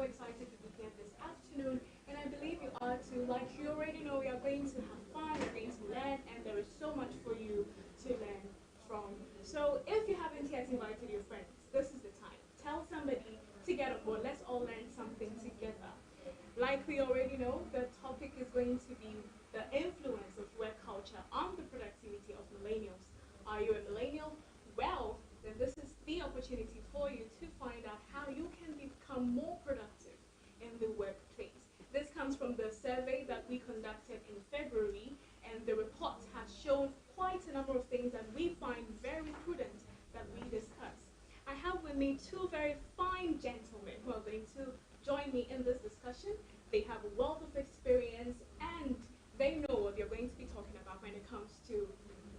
excited to be here this afternoon, and I believe you are too. Like you already know, we are going to have fun, we're going to learn, and there is so much for you to learn from. So if you haven't yet invited your friends, this is the time. Tell somebody to get on board. Let's all learn something together. Like we already know, the topic is going to be the influence of work culture on the productivity of millennials. Are you a millennial? Well, then this is the opportunity for you to find out how you can become more productive in the workplace. This comes from the survey that we conducted in February, and the report has shown quite a number of things that we find very prudent that we discuss. I have with me two very fine gentlemen who are going to join me in this discussion. They have a wealth of experience and they know what you're going to be talking about when it comes to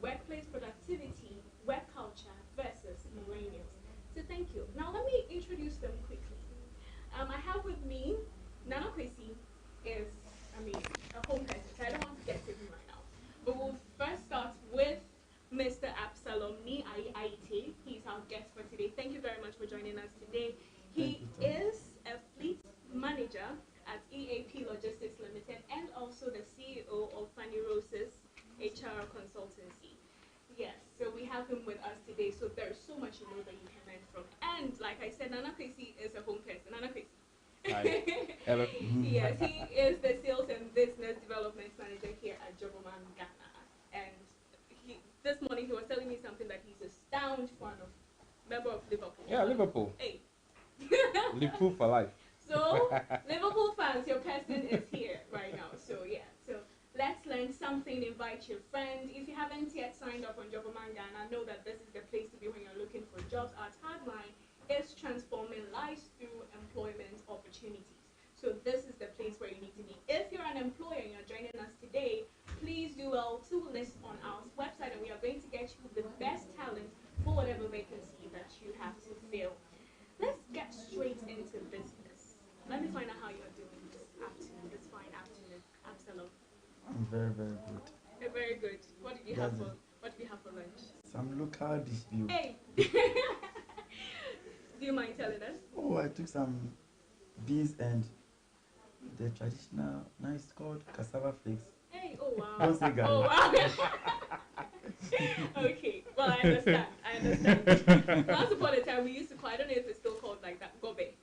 workplace productivity, work culture versus millennials. So thank you. Now let me introduce them quickly. I have with me Nana Kwesi is, a home person, so I don't want to get to him right now. But we'll first start with Mr. Absalom Nii Ayi Aryeetey. He's our guest for today. Thank you very much for joining us today. He is a fleet manager at EAP Logistics Limited and also the CEO of Phanerosis HR Consultancy. Yes, so we have him with us today. So there's so much you know that you can learn from. And like I said, Nana Kwesi is a home person. Nana Kwesi. Hi. Hello. Yes, he is the Sales and Business Development Manager here at Jobberman Ghana. And this morning he was telling me something that he's a staunch fan of, member of Liverpool. Yeah, Liverpool. Hey. Liverpool for life. So, Liverpool fans, your person is here right now. So, yeah. So, let's learn something. Invite your friend. If you haven't yet signed up on Jobberman Ghana, know that this is the place to be when you're looking for jobs. Our tagline is transforming lives through employment opportunities. So, this is the place where you need to be. If you're an employer and you're joining us today, please do well to list on our website, and we are going to get you the best talent for whatever vacancy that you have to fill. Let's get straight into business. Let me find out how you're doing this afternoon, this fine afternoon, Absalom. I'm very, very good. You're very good. What did you have for lunch? Some local dish. Hey! Do you mind telling us? Oh, I took some beans and the traditional, nice called cassava flakes. Hey, oh wow. Don't say Ghana. Oh wow. Okay, well I understand. Once upon a time we used to call, I don't know if it's still called like that, gobe.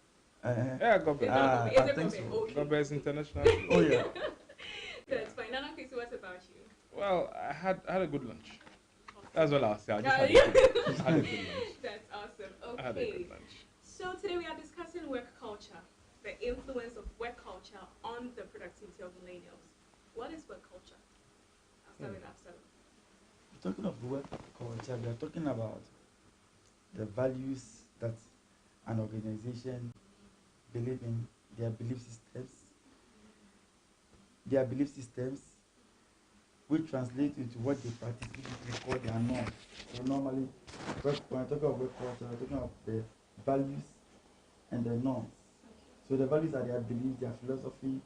Yeah, Gobe. Is it gobe? So. Okay. Gobe is international. Oh yeah. That's fine. Nana Kwesi, what about you? Well, I had a good lunch. That's all I'll say. I just had a good lunch. That's awesome. Okay. I had a good lunch. So today we are discussing work culture, the influence of work culture on the productivity of millennials. What is work culture? I'll start with Absalom. Talking of work culture, we are talking about the values that an organization believe in, their belief systems, which translate into what they practice, which we call their norms. So normally, when I talk about work culture, I'm talking about the values and the norms. So the values are their beliefs, their philosophy,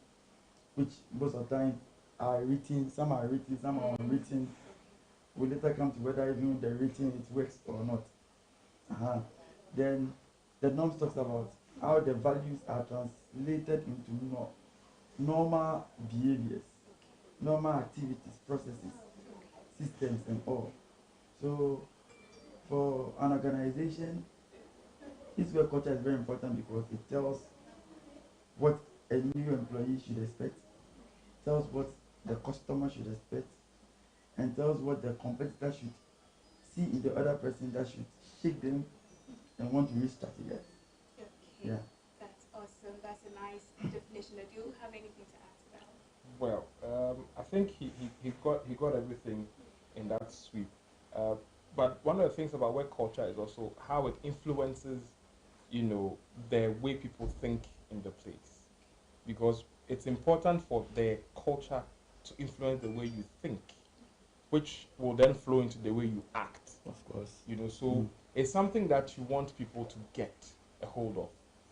which most of the time are written, some are unwritten. We later come to whether even the written it works or not. Then the norms talks about how the values are translated into normal behaviors, normal activities, processes, systems, and all. So for an organization, this work culture is very important because it tells what a new employee should expect, tells what the customer should expect, and tells what the competitor should see in the other person that should shake them and want to reach target. Okay. Yeah. That's awesome. That's a nice definition. Do you have anything to add to that? Well, I think he got everything in that sweep. But one of the things about work culture is also how it influences, the way people think in the place. Because it's important for the culture to influence the way you think, which will then flow into the way you act. Of course. So it's something that you want people to get a hold of.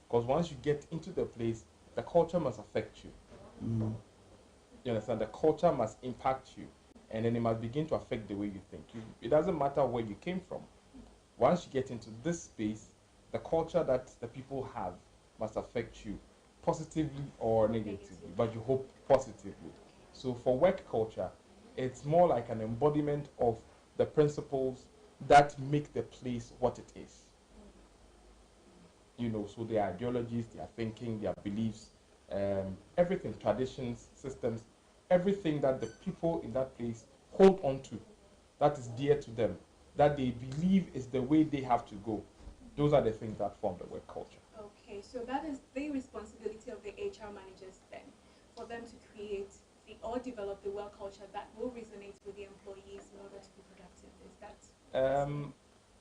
Because once you get into the place, the culture must affect you. You understand? The culture must impact you. And then it must begin to affect the way you think. It doesn't matter where you came from. Once you get into this space, the culture that the people have must affect you. positively or negatively, but you hope positively. So for work culture, it's more like an embodiment of the principles that make the place what it is. You know, so their ideologies, their thinking, their beliefs, everything, traditions, systems, everything that the people in that place hold on to, that is dear to them, that they believe is the way they have to go. Those are the things that form the work culture. Okay, so that is the responsibility of the HR managers then, for them to create or develop the work culture that will resonate with the employees in order to be productive. Is that?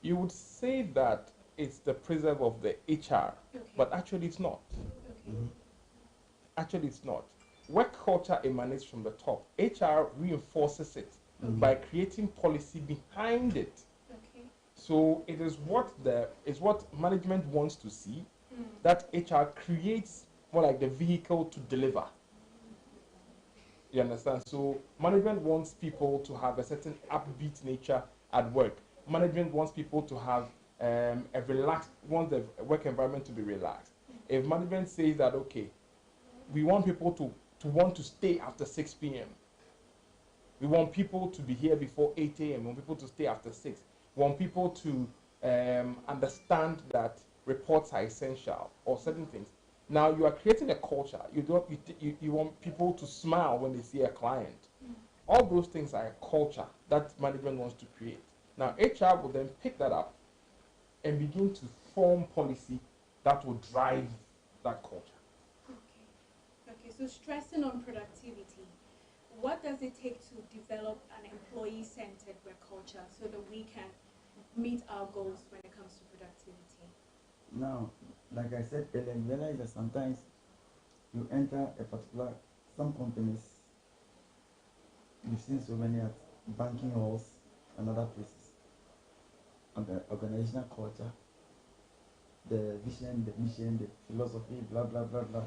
You would say that it's the preserve of the HR, Okay. but actually it's not. Okay. Actually, it's not. Work culture emanates from the top. HR reinforces it by creating policy behind it. Okay. So it is what management wants to see, that HR creates more like the vehicle to deliver. You understand? So management wants people to have a certain upbeat nature at work. Management wants people to have wants the work environment to be relaxed. If management says that, okay, we want people to want to stay after 6 p.m. We want people to be here before 8 a.m. We want people to stay after 6. We want people to understand that reports are essential or certain things. Now you are creating a culture. You want people to smile when they see a client. All those things are a culture that management wants to create. Now HR will then pick that up and begin to form policy that will drive that culture. Okay, so stressing on productivity, what does it take to develop an employee-centered work culture so that we can meet our goals when it comes to productivity? Now, like I said earlier, you realize that sometimes you enter some companies, you've seen so many at banking halls and other places. The organizational culture, the vision, the mission, the philosophy, blah, blah, blah, blah,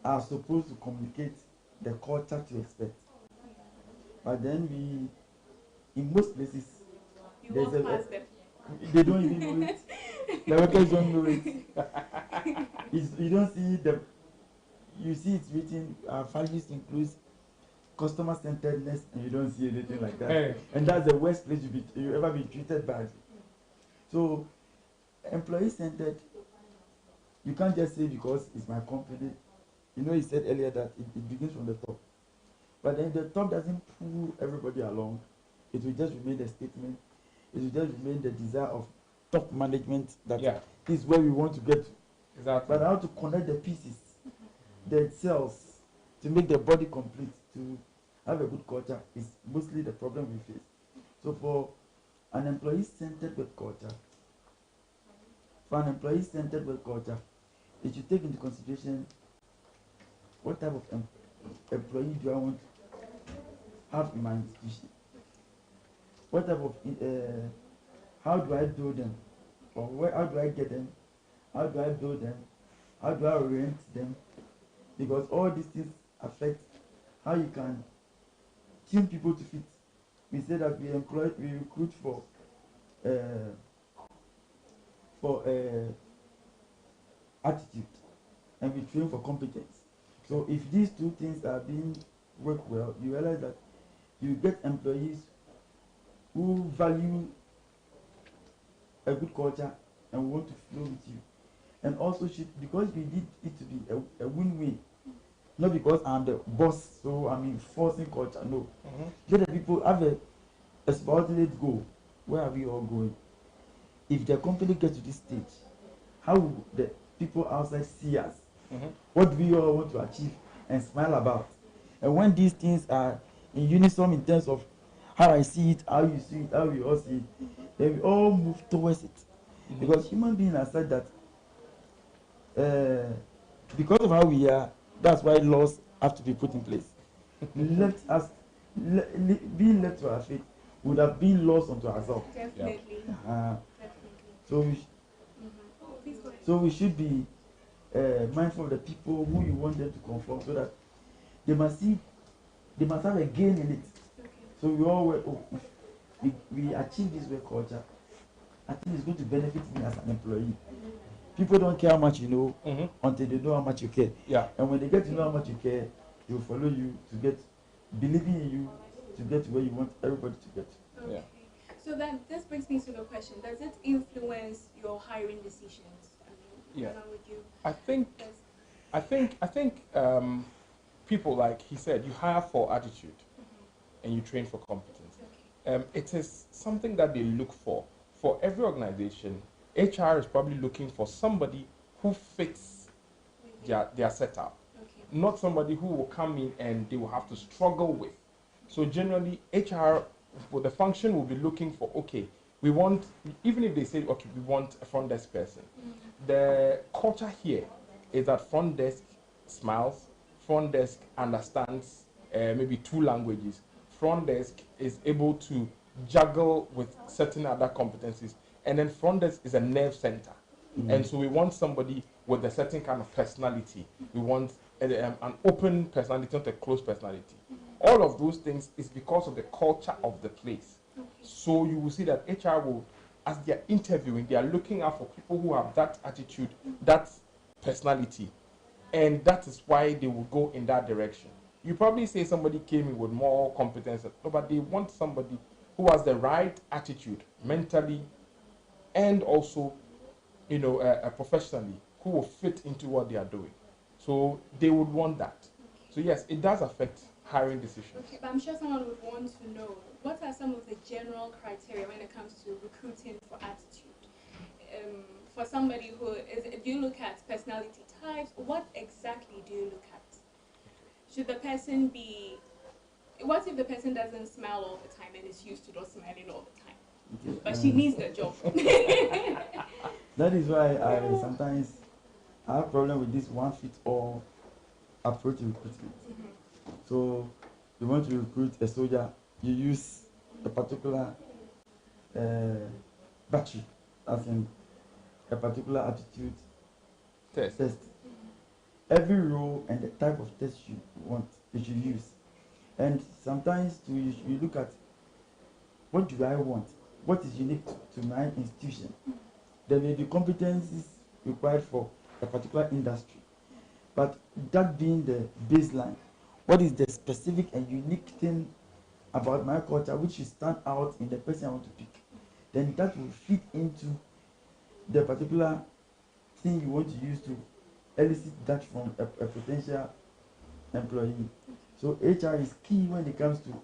are supposed to communicate the culture to expect. But then in most places, they don't even know it. The workers don't know it. You don't see you see it's written, our values includes customer centeredness, and you don't see anything like that. Hey. And that's the worst place you ever be treated badly. So, employee centered, you can't just say because it's my company. You know, he said earlier that it begins from the top. But then the top doesn't pull everybody along. It will just remain a statement. It will just remain the desire of top management that this is where we want to get to. Exactly. But how to connect the pieces, the cells, to make the body complete, to have a good culture is mostly the problem we face. So for an employee-centered work culture, it should take into consideration what type of employee do I want to have in my institution? What type of, how do I build them? Or how do I get them? How do I build them? How do I orient them? Because all these things affect how you can tune people to fit. We say that we recruit for attitude, and we train for competence. So if these two things are being worked well, you realize that you get employees who value a good culture and want to flow with you. And also because we need it to be a win-win. Not because I'm the boss, so I'm enforcing culture. No. Let the people have a subordinate goal. Where are we all going? If the company gets to this stage, how will the people outside see us? What do we all want to achieve and smile about? And when these things are in unison in terms of how I see it, how you see it, how we all see it, then we all move towards it. Because human beings are such that because of how we are, that's why laws have to be put in place. Being left to our fate would have been lost unto ourselves. Definitely. So we should be mindful of the people who you want them to conform, so that they must have a gain in it. So we all if we achieve this work culture, I think it's going to benefit me as an employee. people don't care how much you know Mm-hmm. until they know how much you care. Yeah. And when they get to know how much you care, they will follow you to get believing in you to get to where you want everybody to get. Okay. Yeah. So then this brings me to the question: does it influence your hiring decisions? I mean, Yeah. would you? I think people, like he said, you hire for attitude and you train for competence. Okay. It is something that they look for. For every organization, HR is probably looking for somebody who fits their setup, Okay. not somebody who will come in and they will have to struggle with. So generally, HR, for the function, will be looking for, okay, we want, even if they say, okay, we want a front desk person, the culture here is that front desk smiles, front desk understands maybe two languages, front desk is able to juggle with certain other competencies, and then front desk is a nerve center. And so we want somebody with a certain kind of personality. We want an open personality, not a closed personality. All of those things is because of the culture of the place. So you will see that HR will, as they are interviewing, they are looking out for people who have that attitude, that personality, and that is why they will go in that direction. You probably say somebody came in with more competence, but they want somebody who has the right attitude mentally and also, professionally, who will fit into what they are doing. So they would want that. So yes, it does affect hiring decisions. Okay, but I'm sure someone would want to know what are some of the general criteria when it comes to recruiting for attitude. For somebody who is, do you look at personality types? What exactly do you look at? Should the person be? What if the person doesn't smile all the time and is used to not smiling all the time, Okay, but she needs the job? That is why I sometimes I have problem with this one fit all approach to recruitment. So you want to recruit a soldier, you use a particular battery, as in a particular aptitude test. Every role and the type of test you want, you should use. And sometimes you look at what do I want, what is unique to my institution. There may be competencies required for a particular industry, but that being the baseline, what is the specific and unique thing about my culture which should stand out in the person I want to pick? Then that will fit into the particular thing you want to use to elicit that from a potential employee. So HR is key when it comes to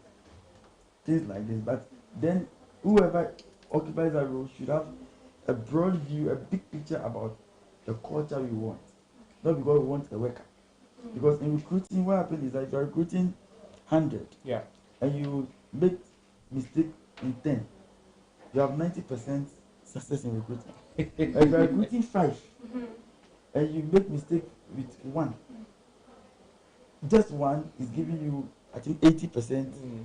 things like this. But then whoever occupies that role should have a broad view, a big picture about the culture we want. Not because we want a worker. Because in recruiting, what happens is that if you're recruiting 100 and you make mistake in 10, you have 90% success in recruiting. If you're recruiting 5 and you make mistake with 1, just 1 is giving you, I think, 80%.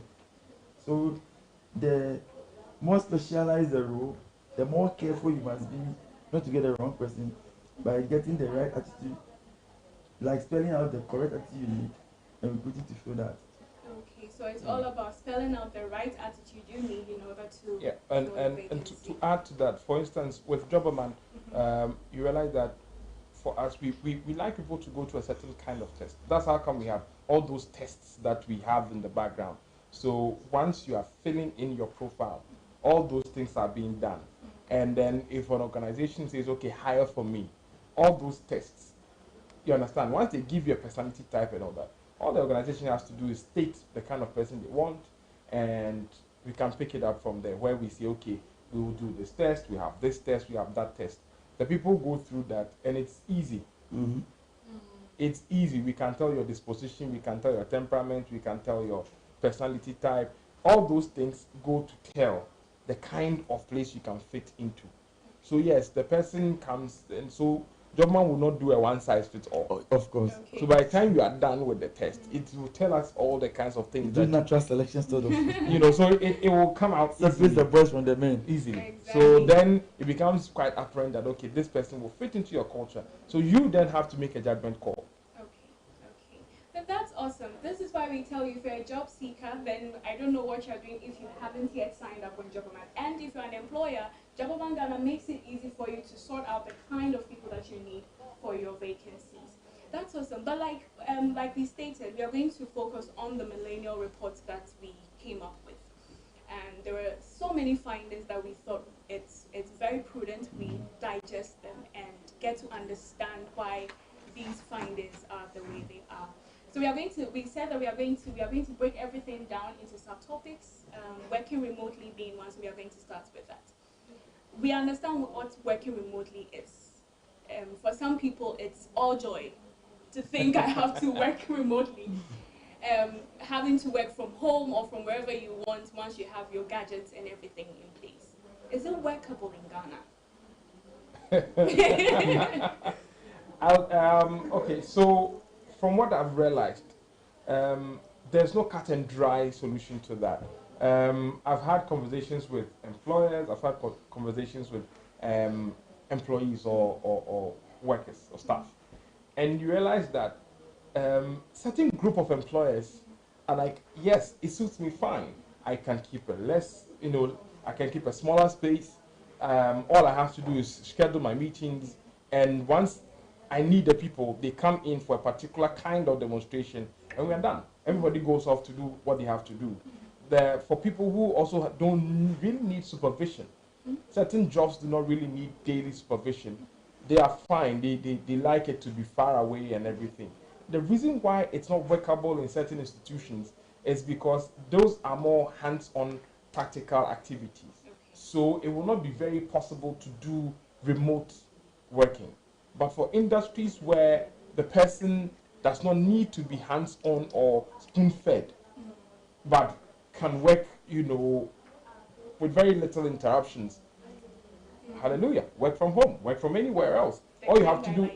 So the more specialized the role, the more careful you must be not to get the wrong person by getting the right attitude, like spelling out the correct attitude you need and recruiting to fill that. Okay, so it's all about spelling out the right attitude you need in order to. Yeah, and to add to that, for instance, with Jobberman, you realize that for us, we like people to go to a certain kind of test. That's how come we have all those tests that we have in the background. So once you are filling in your profile, all those things are being done. And then if an organization says, okay, hire for me, all those tests, you understand, once they give you a personality type and all that, all the organization has to do is state the kind of person they want, and we can pick it up from there, where we say, okay, we will do this test, we have this test, we have that test. The people go through that, and it's easy. It's easy. We can tell your disposition, we can tell your temperament, we can tell your personality type. All those things go to tell the kind of place you can fit into. So yes, the person comes, and so Jobman will not do a one-size-fits-all. Of course. Okay. So by the time you are done with the test, it will tell us all the kinds of things. Do natural selection sort of. So it will come out Separate the boys from the men. easily. Exactly. So then it becomes quite apparent that, okay, this person will fit into your culture. So you then have to make a judgment call. Okay. Then that's all awesome. This is why we tell you if you're a job seeker, then I don't know what you're doing if you haven't yet signed up on Jobberman. And if you're an employer, Jobberman Ghana makes it easy for you to sort out the kind of people that you need for your vacancies. That's awesome. But like we stated, we are going to focus on the millennial reports that we came up with. And there were so many findings that we thought it's very prudent we digest them and get to understand why these findings are the way they are. So we said that we are going to break everything down into subtopics, working remotely being one, so we are going to start with that. We understand what working remotely is. For some people, it's all joy to think I have to work remotely. Having to work from home or from wherever you want once you have your gadgets and everything in place. Is it workable in Ghana? Okay, so from what I've realized, there's no cut and dry solution to that. I've had conversations with employers, I've had conversations with employees or workers or staff, and you realize that certain group of employers are like, yes, it suits me fine. I can keep I can keep a smaller space. All I have to do is schedule my meetings, and once I need the people, they come in for a particular kind of demonstration, and we are done. Everybody goes off to do what they have to do. For people who also don't really need supervision, certain jobs do not really need daily supervision. They are fine. They like it to be far away and everything. The reason why it's not workable in certain institutions is because those are more hands-on practical activities. So it will not be very possible to do remote working. But for industries where the person does not need to be hands-on or spoon-fed, but can work, with very little interruptions, hallelujah, work from home, work from anywhere else. All you have to do,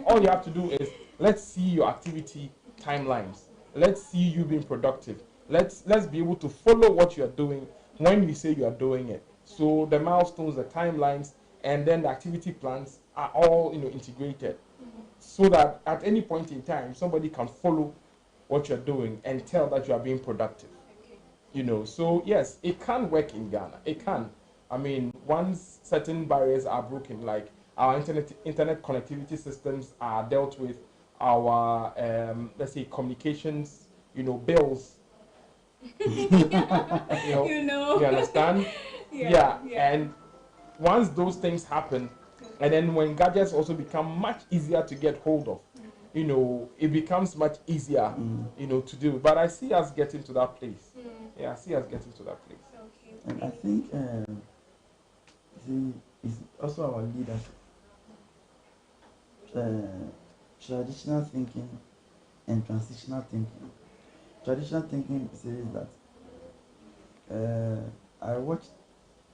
all you have to do is, let's see your activity timelines. Let's see you being productive. Let's be able to follow what you're doing when you say you are doing it. So the milestones, the timelines, and then the activity plans are all integrated, so that at any point in time somebody can follow what you're doing and tell that you are being productive. So yes, it can work in Ghana. It can. I mean, once certain barriers are broken, like our internet connectivity systems are dealt with, our let's say communications, bills. You understand? Yeah. And once those things happen, and then when gadgets also become much easier to get hold of, it becomes much easier, to do. But I see us getting to that place. Yeah, I see us getting to that place. Okay. And I think it's also our leadership. Traditional thinking and transitional thinking. Traditional thinking says that I watched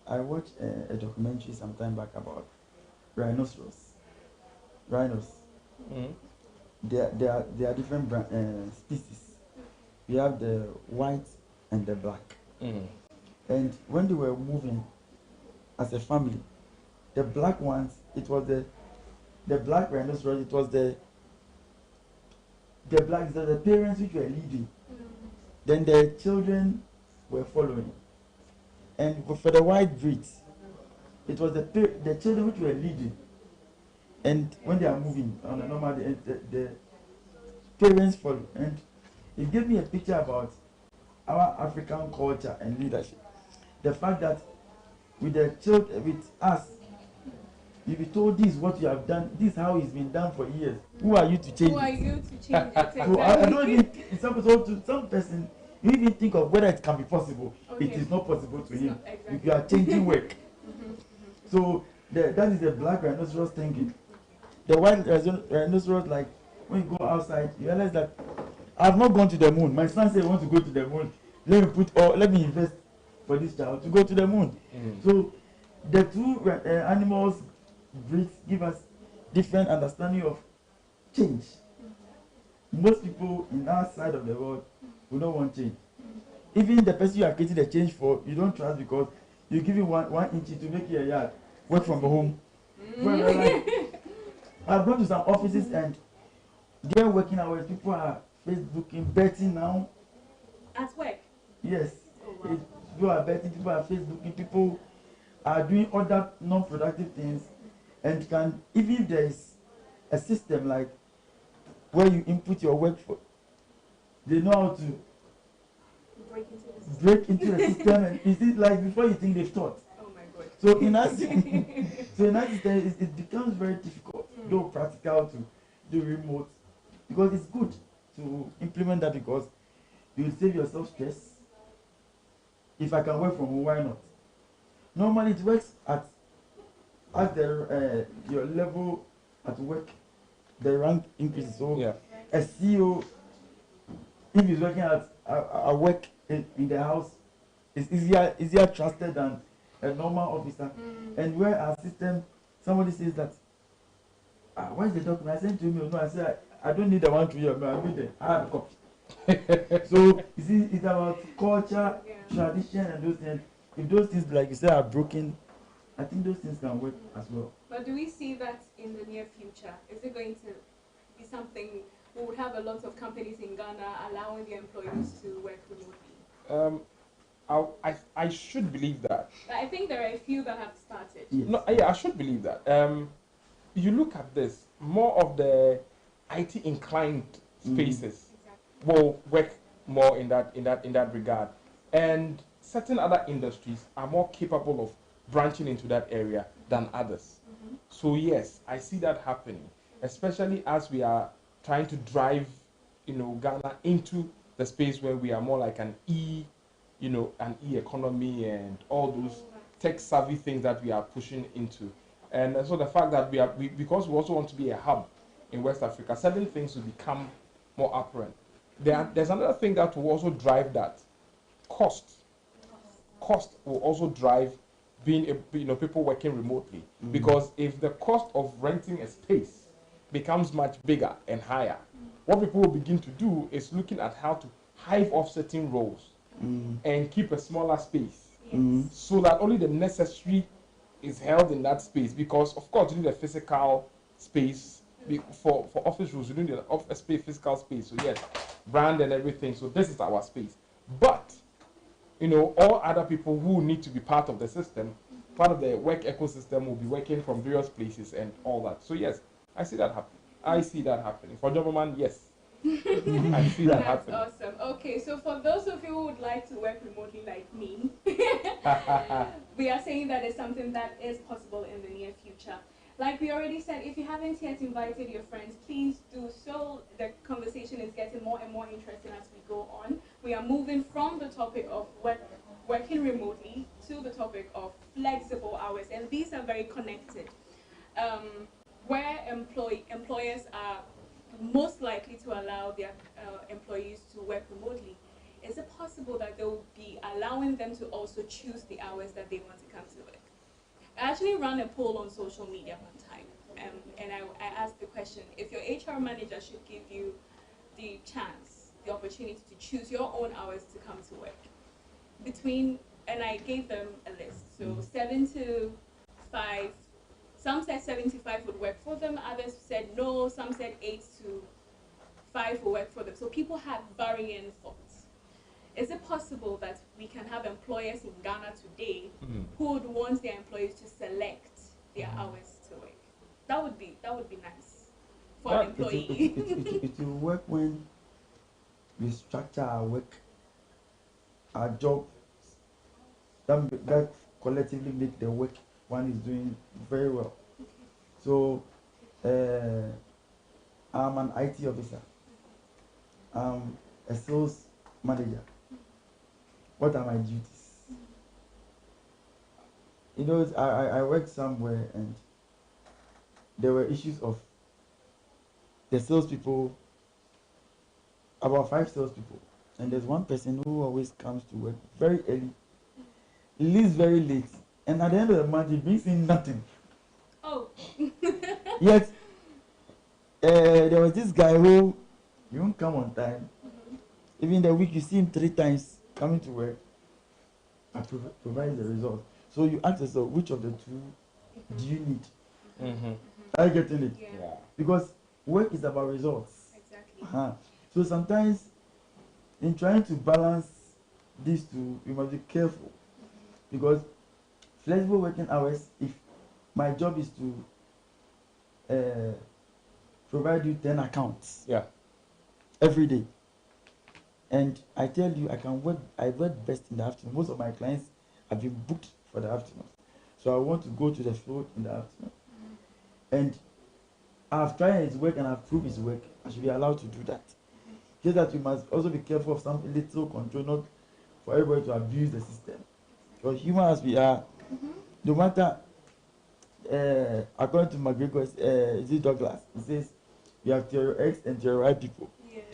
a documentary some time back about rhinos. Mm-hmm. There are different species. We have the white and the black. Mm-hmm. And when they were moving as a family, the black ones, it was the black rhinoceros, it was the parents which were leading. Then the children were following. And for the white breeds, it was the children which were leading. And when they are moving on a normal, the parents follow. And it gave me a picture about our African culture and leadership. The fact that with the children, with us, if you told this what you have done, this is how it's been done for years. Who are you to change it? Who are you to change it? So I don't even, some person, you even think of whether it can be possible. Okay. It is not possible to him. Exactly. If you are changing work. So that is the black rhinoceros thinking. The white rhinoceros, like when you go outside, you realize that I've not gone to the moon. My son said, I want to go to the moon. Let me invest for this child to go to the moon. So the two animals breeds give us different understanding of change. Most people in our side of the world will not want change. Even the person you are creating the change for, you don't trust because you give him one inch to make it a yard. Work from home. I've gone to some offices and their working hours, people are Facebooking, betting now. At work? Yes. Oh, wow. People are betting, people are Facebooking, people are doing other non-productive things, and can, even if there is a system like where you input your work for, they know how to break into the system, and is it like before you think they've thought. Oh my God. So in that system, it becomes very difficult, though practical, to do remote, because it's good to implement that, because you will save yourself stress. If I can work from home, why not? Normally it works at the your level at work, the rank increases. So Yeah. a CEO, if he's working at work in the house, is easier trusted than a normal officer. And where our system, somebody says that, why is the document? I sent to me. No, I said I don't need the one to you. I need the hard copy. So you see, it's about culture, tradition, and those things. If those things, like you said, are broken, I think those things can work as well. But do we see that in the near future? Is it going to be something? We would have a lot of companies in Ghana allowing their employees to work remotely. I should believe that. I think there are a few that have started. Yes. No, yeah, I should believe that. You look at this, more of the IT inclined spaces will work more in that regard, and certain other industries are more capable of branching into that area than others. So yes, I see that happening, especially as we are trying to drive, Ghana into the space where we are more like an economy and all those tech savvy things that we are pushing into. And so the fact that because we also want to be a hub in West Africa, certain things will become more apparent. There's another thing that will also drive that. Cost will also drive people working remotely, because if the cost of renting a space becomes much bigger and higher, what people will begin to do is looking at how to hive off certain roles and keep a smaller space, so that only the necessary is held in that space. Because of course you need a physical space for office rules. You need an office space, physical space. So yes, brand and everything. So this is our space. But all other people who need to be part of the system, part of the work ecosystem, will be working from various places and all that. So yes, I see that happening. For Jobberman, yes. I see that happening. That's awesome. Okay, so for those of you who would like to work remotely like me, we are saying that it's something that is possible in the near future. Like we already said, if you haven't yet invited your friends, please do so. The conversation is getting more and more interesting as we go on. We are moving from the topic of working remotely to the topic of flexible hours, and these are very connected. Where employers are most likely to allow their employees to work remotely, is it possible that they will be allowing them to also choose the hours that they want to come to work? I actually ran a poll on social media one time, and I asked the question, if your HR manager should give you the opportunity to choose your own hours to come to work, and I gave them a list, so 7 to 5, some said 7 to 5 would work for them, others said no, some said 8 to 5 will work for them. So people had varying thoughts. Is it possible that we can have employers in Ghana today who would want their employees to select their hours to work? That would be nice for an employee. It will work when we structure our work, our job, that collectively make the work one is doing very well. So I'm an IT officer. I'm a sales manager. What are my duties? I worked somewhere and there were issues of the salespeople, about 5 salespeople, and there's one person who always comes to work very early, leaves very late, and at the end of the month he brings in nothing. Oh. Yet there was this guy who he won't come on time. Even the week you see him 3 times coming to work and provide the result. So you ask yourself, which of the 2 do you need? Are you getting it? Yeah. Because work is about results. Exactly. So sometimes in trying to balance these two, you must be careful because flexible working hours, if my job is to provide you 10 accounts every day, and I tell you I work best in the afternoon. Most of my clients have been booked for the afternoon, so I want to go to the field in the afternoon, and I've tried his work and I've proved his work. I should be allowed to do that. Just that you must also be careful of some little control, not for everybody to abuse the system. Because humans we are, no matter, according to McGregor, is it Douglas? He says you have theory X and theory Y people. Yes.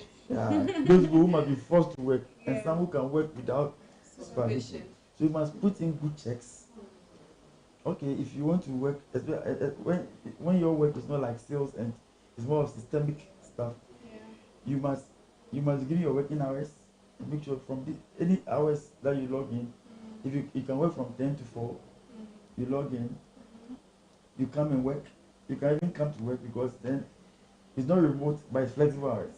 Those people who must be forced to work, and Yeah. some who can work without supervision. So you must put in good checks. Okay, if you want to work, when your work is not like sales and it's more of systemic stuff, you must give your working hours and make sure from any hours that you log in, if you can work from 10 to 4, you log in, you come and work. You can even come to work because then it's not remote, but it's flexible hours.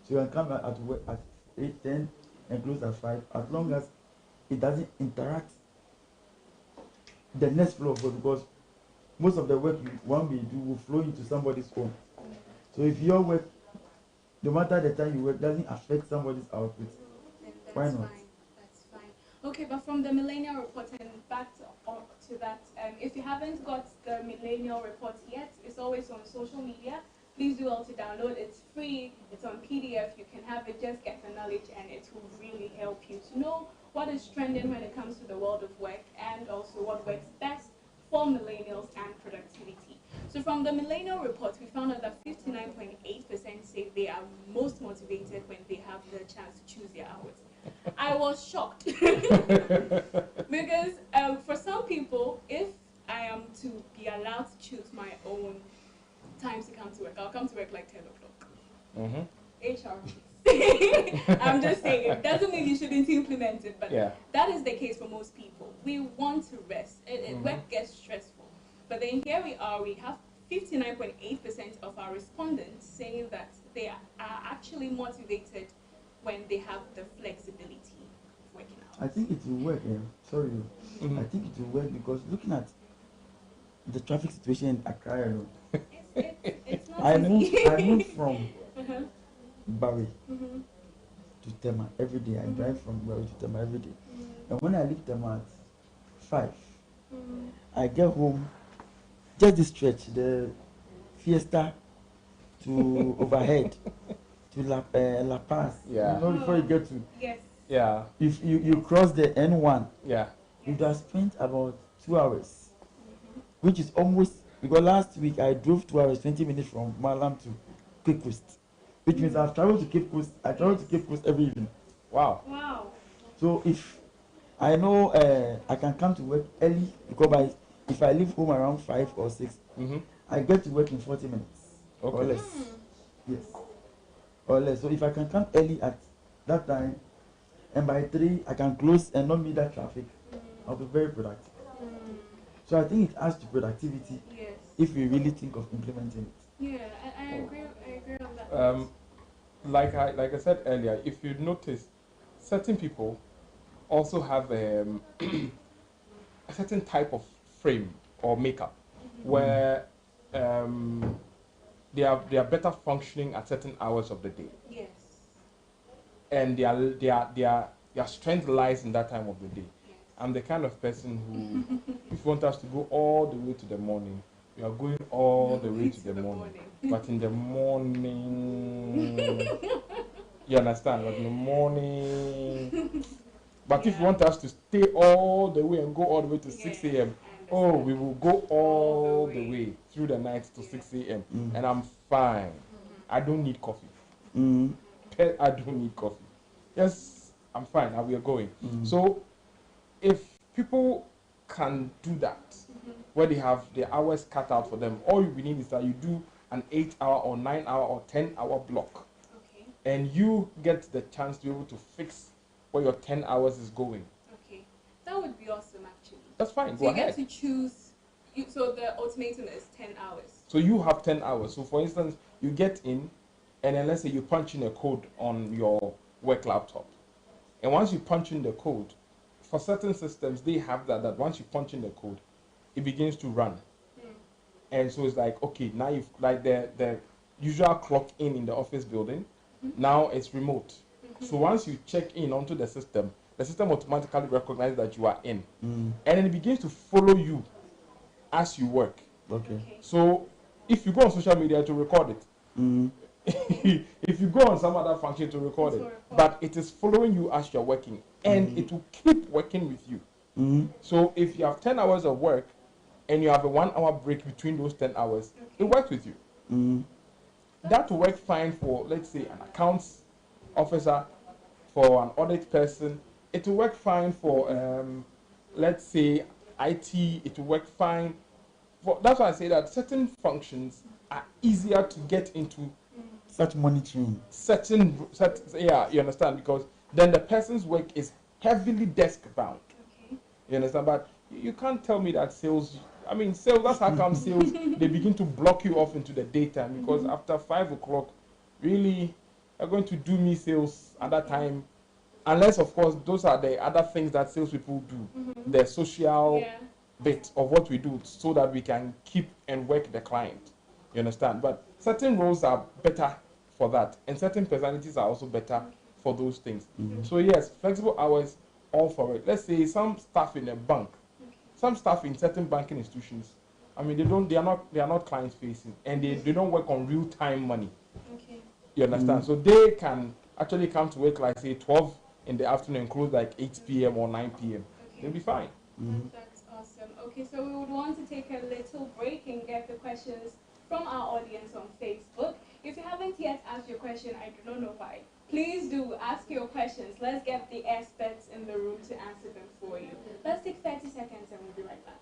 So you can come at work at 8, 10 and close at 5, as long as it doesn't interact the next flow of work, because most of the work one will do will flow into somebody's home. So if your work, no matter the time you work, doesn't affect somebody's output, why not? Fine. That's fine. Okay, but from the millennial report and back to that, if you haven't got the millennial report yet, it's always on social media. Please do also download. It's free. It's on PDF. You can have it. Just get the knowledge, and it will really help you to know what is trending when it comes to the world of work, and also what works best for millennials and productivity. So from the millennial report, we found out that 59.8% say they are most motivated when they have the chance to choose their hours. I was shocked because for some people, if I am to be allowed to choose my own times to come to work, I'll come to work like 10 o'clock. HR. I'm just saying, it doesn't mean you shouldn't implement it, but that is the case for most people. We want to rest. Work gets stressful. But then here we have 59.8% of our respondents saying that they are actually motivated when they have the flexibility of working out. I think it will work. I think it will work because looking at the traffic situation in Accra, It's not I easy. moved from Barry to Tema every day. I drive from Barry to Tema every day. And when I leave Tema at 5, I get home, just the stretch, the Fiesta to overhead to La Paz. Before you get to. Yes. Yeah. If you cross the N1, you just spent about 2 hours, which is almost, because last week I drove 2 hours 20 minutes from Malam to Cape Coast, which means I've traveled to Cape Coast. I travel to Cape Coast every evening. Wow. So if I know I can come to work early, because if I leave home around 5 or 6, I get to work in 40 minutes or less. Yes, or less. So if I can come early at that time, and by 3 I can close and not meet that traffic, I'll be very productive. So I think it adds to productivity if we really think of implementing it. Yeah, I agree on that. Like I said earlier, if you notice, certain people also have a certain type of frame or makeup where they are better functioning at certain hours of the day. Yes. And their strength lies in that time of the day. I'm the kind of person who, if you want us to go all the way to the morning, we are going all the way to the morning. But in the morning, you understand? But in the morning, but if you want us to stay all the way and go all the way to 6 a.m., we will go all the way through the night to 6 a.m. And I'm fine. I don't need coffee. I don't need coffee. Yes, I'm fine. We are going. So if people can do that, where they have their hours cut out for them, all we need is that you do an 8-hour or 9-hour or 10-hour block, and you get the chance to be able to fix where your 10 hours is going. Okay, that would be awesome actually. That's fine. So go you ahead. get to choose. So the ultimatum is 10 hours. So you have 10 hours. So for instance, you get in, and then let's say you punch in a code on your work laptop, and once you punch in the code, for certain systems they have that once you punch in the code, it begins to run, and so it's like, okay, now you've like the usual clock in the office building, now it's remote. So once you check in onto the system automatically recognizes that you are in, and then it begins to follow you as you work. Okay. So if you go on social media to record it, if you go on some other function to record it, but it is following you as you're working, and it will keep working with you. So if you have 10 hours of work and you have a 1 hour break between those 10 hours, it works with you. That will work fine for, let's say, an accounts officer, for an audit person. It will work fine for, let's say, IT. It will work fine for. That's why I say that certain functions are easier to get into. Such monitoring. Yeah, you understand, because then the person's work is heavily desk bound. You understand, but you can't tell me that sales. I mean, sales. That's how come sales they begin to block you off into the daytime, because after 5 o'clock, really, you're going to do me sales at that time, unless of course those are the other things that salespeople do, the social bit of what we do, so that we can keep and work the client. You understand? But certain roles are better for that, and certain personalities are also better for those things. So yes, flexible hours, all for it. Let's say some staff in a bank, some staff in certain banking institutions, I mean, they are not client facing, and they don't work on real time money. You understand? So they can actually come to work like say 12 in the afternoon and close like 8 p.m. or 9 p.m. They'll be fine. That's awesome. Okay, so we would want to take a little break and get the questions from our audience on Facebook. If you haven't yet asked your question, I do not know why. Please do ask your questions. Let's get the experts in the room to answer them for you. Let's take 30 seconds and we'll be right back.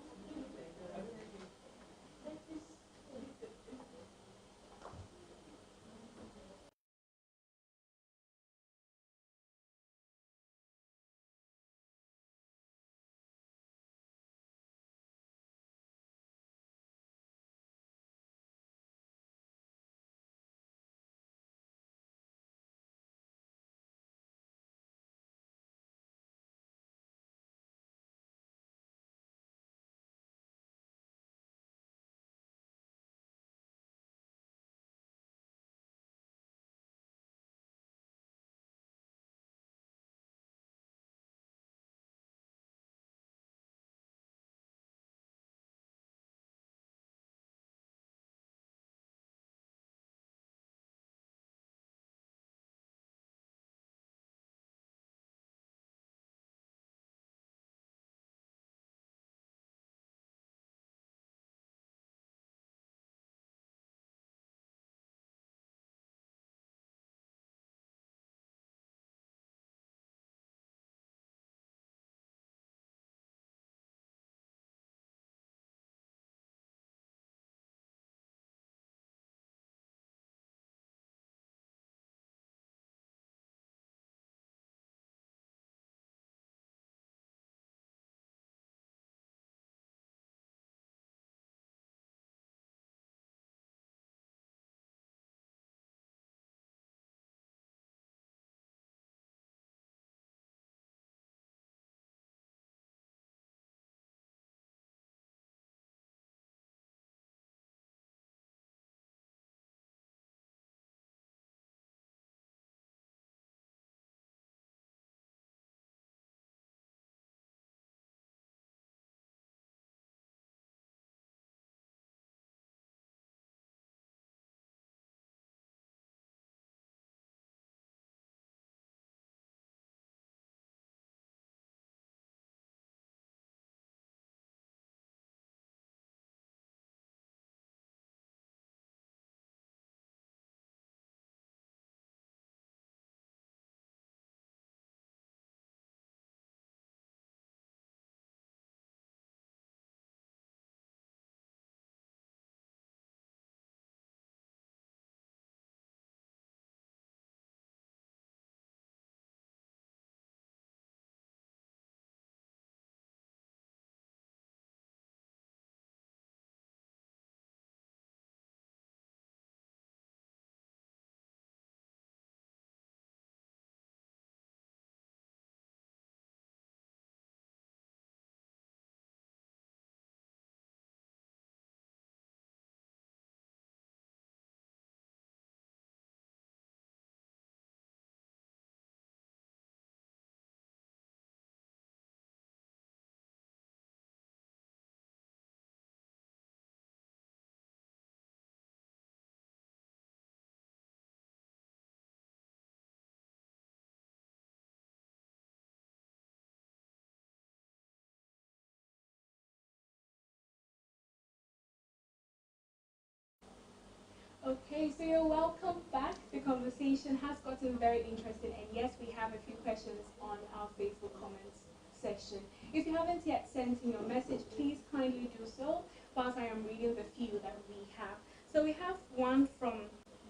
conversation has gotten very interesting, and yes, we have a few questions on our Facebook comments section. If you haven't yet sent in your message, please kindly do so whilst I am reading the few that we have. So we have one from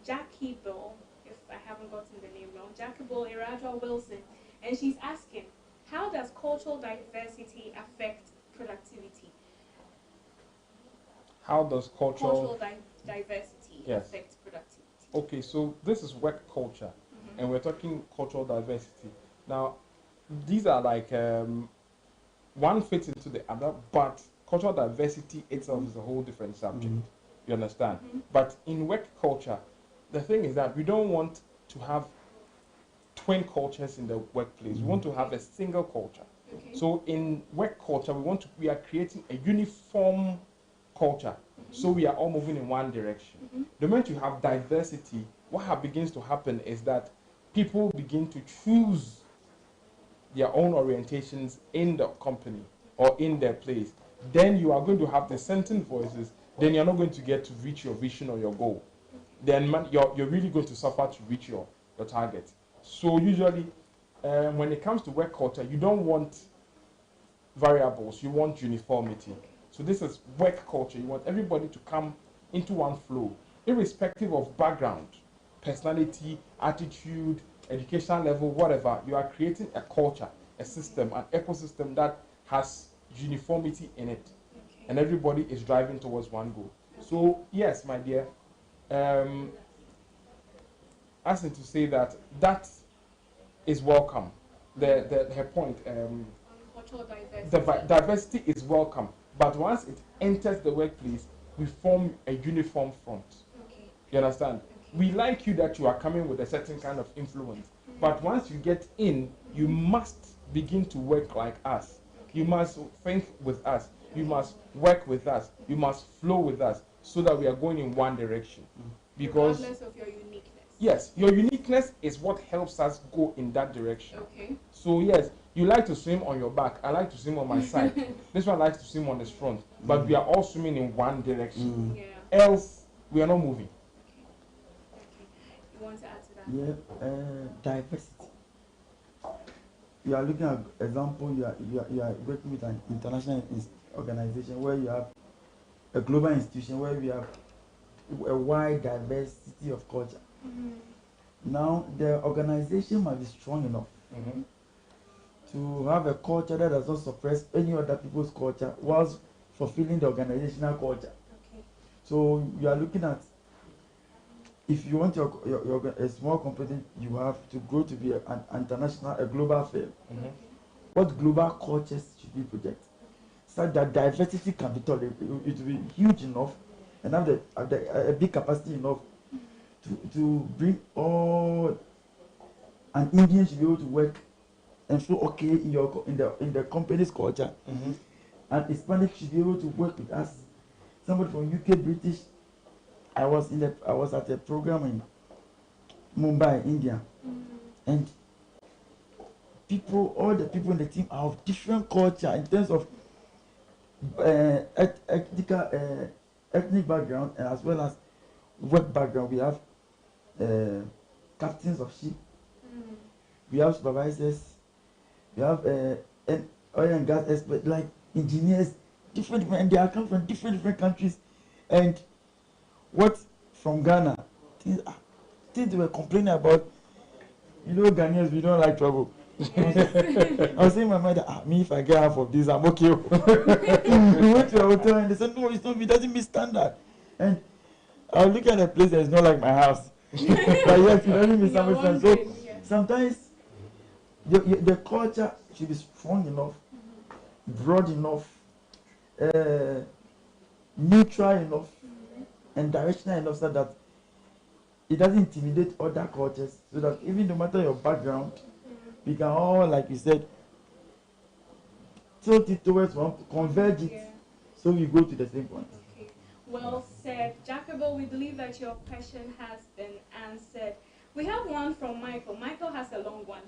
Jackie Bill, if I haven't gotten the name wrong, Jackie Bill Iraja Wilson, and she's asking, how does cultural diversity affect productivity? How does cultural diversity yes. affect productivity? Okay, so this is work culture, and we're talking cultural diversity. Now, these are like one fits into the other, but cultural diversity itself is a whole different subject. You understand? But in work culture, the thing is that we don't want to have twin cultures in the workplace. We want to have a single culture. Okay. So in work culture, we are creating a uniform culture. So we are all moving in one direction. The moment you have diversity, what begins to happen is that people begin to choose their own orientations in the company or in their place. Then you are going to have dissenting voices. Then you're not going to get to reach your vision or your goal. Then you're really going to suffer to reach your target. So usually, when it comes to work culture, you don't want variables. You want uniformity. So this is work culture. You want everybody to come into one flow, irrespective of background, personality, attitude, education level, whatever. You are creating a culture, a system, an ecosystem that has uniformity in it. Okay. And everybody is driving towards one goal. Okay. So yes, my dear, asking to say that is welcome. Her point, cultural diversity. The diversity is welcome. But once it enters the workplace, we form a uniform front. Okay. You understand? Okay. We like you that you are coming with a certain kind of influence. But once you get in, you must begin to work like us. Okay. You must think with us. You must work with us. You must flow with us so that we are going in one direction. Because regardless of your uniqueness. Yes, your uniqueness is what helps us go in that direction. Okay. So yes, you like to swim on your back. I like to swim on my side. This one likes to swim on his front. But we are all swimming in one direction. Yeah. Else, we are not moving. Okay. You want to add to that? Yeah, diversity. You are looking at example. You are working with an international organization where you have a global institution where we have a wide diversity of culture. Now, the organization must be strong enough to have a culture that does not suppress any other people's culture whilst fulfilling the organizational culture. Okay. So you are looking at, if you want a small company, you have to grow to be an international, a global firm. What global cultures should we project? So that diversity can be tolerated. It will be huge enough and have a big capacity enough to bring all. An Indian should be able to work and feel okay in the company's culture. And Hispanic should be able to work with us. Somebody from UK, British. I was at a program in Mumbai, India, and all the people in the team are of different culture in terms of ethnic background and as well as work background. We have captains of ship, we have supervisors, we have oil and gas experts, like engineers, different, and they are come from different countries. And what from Ghana, things they were complaining about. Ghanaians, we don't like trouble. I was saying my mind, me, if I get half of this, I'm okay. We went to a hotel and they said, no, it doesn't meet standard. And I was looking at a place that is not like my house. But yes, it doesn't meet standard. So sometimes the culture should be strong enough, broad enough, neutral enough, and directional enough so that it doesn't intimidate other cultures, so that even no matter your background, we can all, like you said, tilt it towards one, converge it, so we go to the same point. Okay. Well said. Jacobo, we believe that your question has been answered. We have one from Michael. Michael has a long one.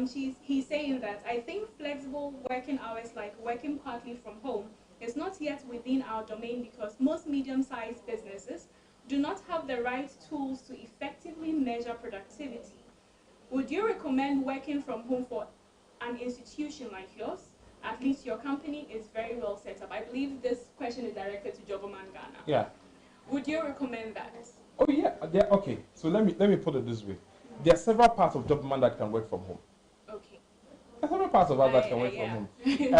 He's saying that, I think flexible working hours, like working partly from home, is not yet within our domain because most medium-sized businesses do not have the right tools to effectively measure productivity. Would you recommend working from home for an institution like yours? At least your company is very well set up. I believe this question is directed to Jobberman Ghana. Yeah. Would you recommend that? Oh yeah. Okay. So let me put it this way. There are several parts of Jobberman that can work from home. Okay. There are several parts of us that can work yeah.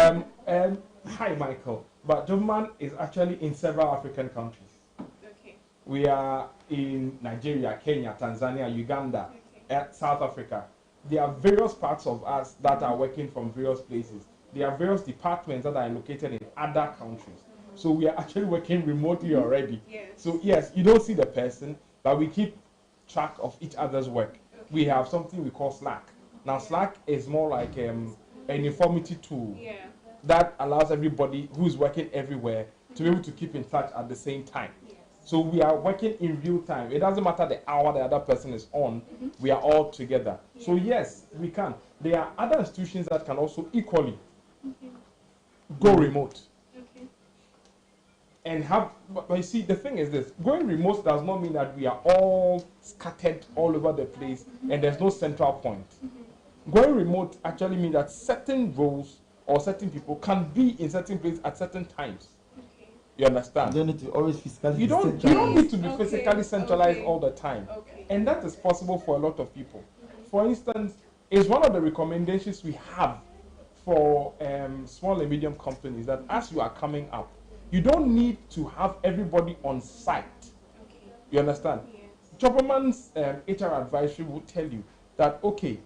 from home. Hi, Michael. But Jobberman is actually in several African countries. Okay. We are in Nigeria, Kenya, Tanzania, Uganda, South Africa. There are various parts of us that are working from various places. There are various departments that are located in other countries. So we are actually working remotely already. Yes. So yes, you don't see the person, but we keep track of each other's work. Okay. We have something we call Slack. Now Slack is more like an informative tool that allows everybody who's working everywhere to be able to keep in touch at the same time. Yes. So we are working in real time. It doesn't matter the hour the other person is on, we are all together. Yeah. So yes, we can. There are other institutions that can also equally go remote. Okay. And have, but you see, the thing is this: going remote does not mean that we are all scattered all over the place and there's no central point. Going remote actually means that certain roles or certain people can be in certain places at certain times. Okay. You understand? You don't need to always physically You don't need to be physically centralized all the time. Okay. And that is possible for a lot of people. For instance, it's one of the recommendations we have for small and medium companies that as you are coming up, you don't need to have everybody on site. Okay. You understand? Yes. Jobberman's HR advisory will tell you that, okay,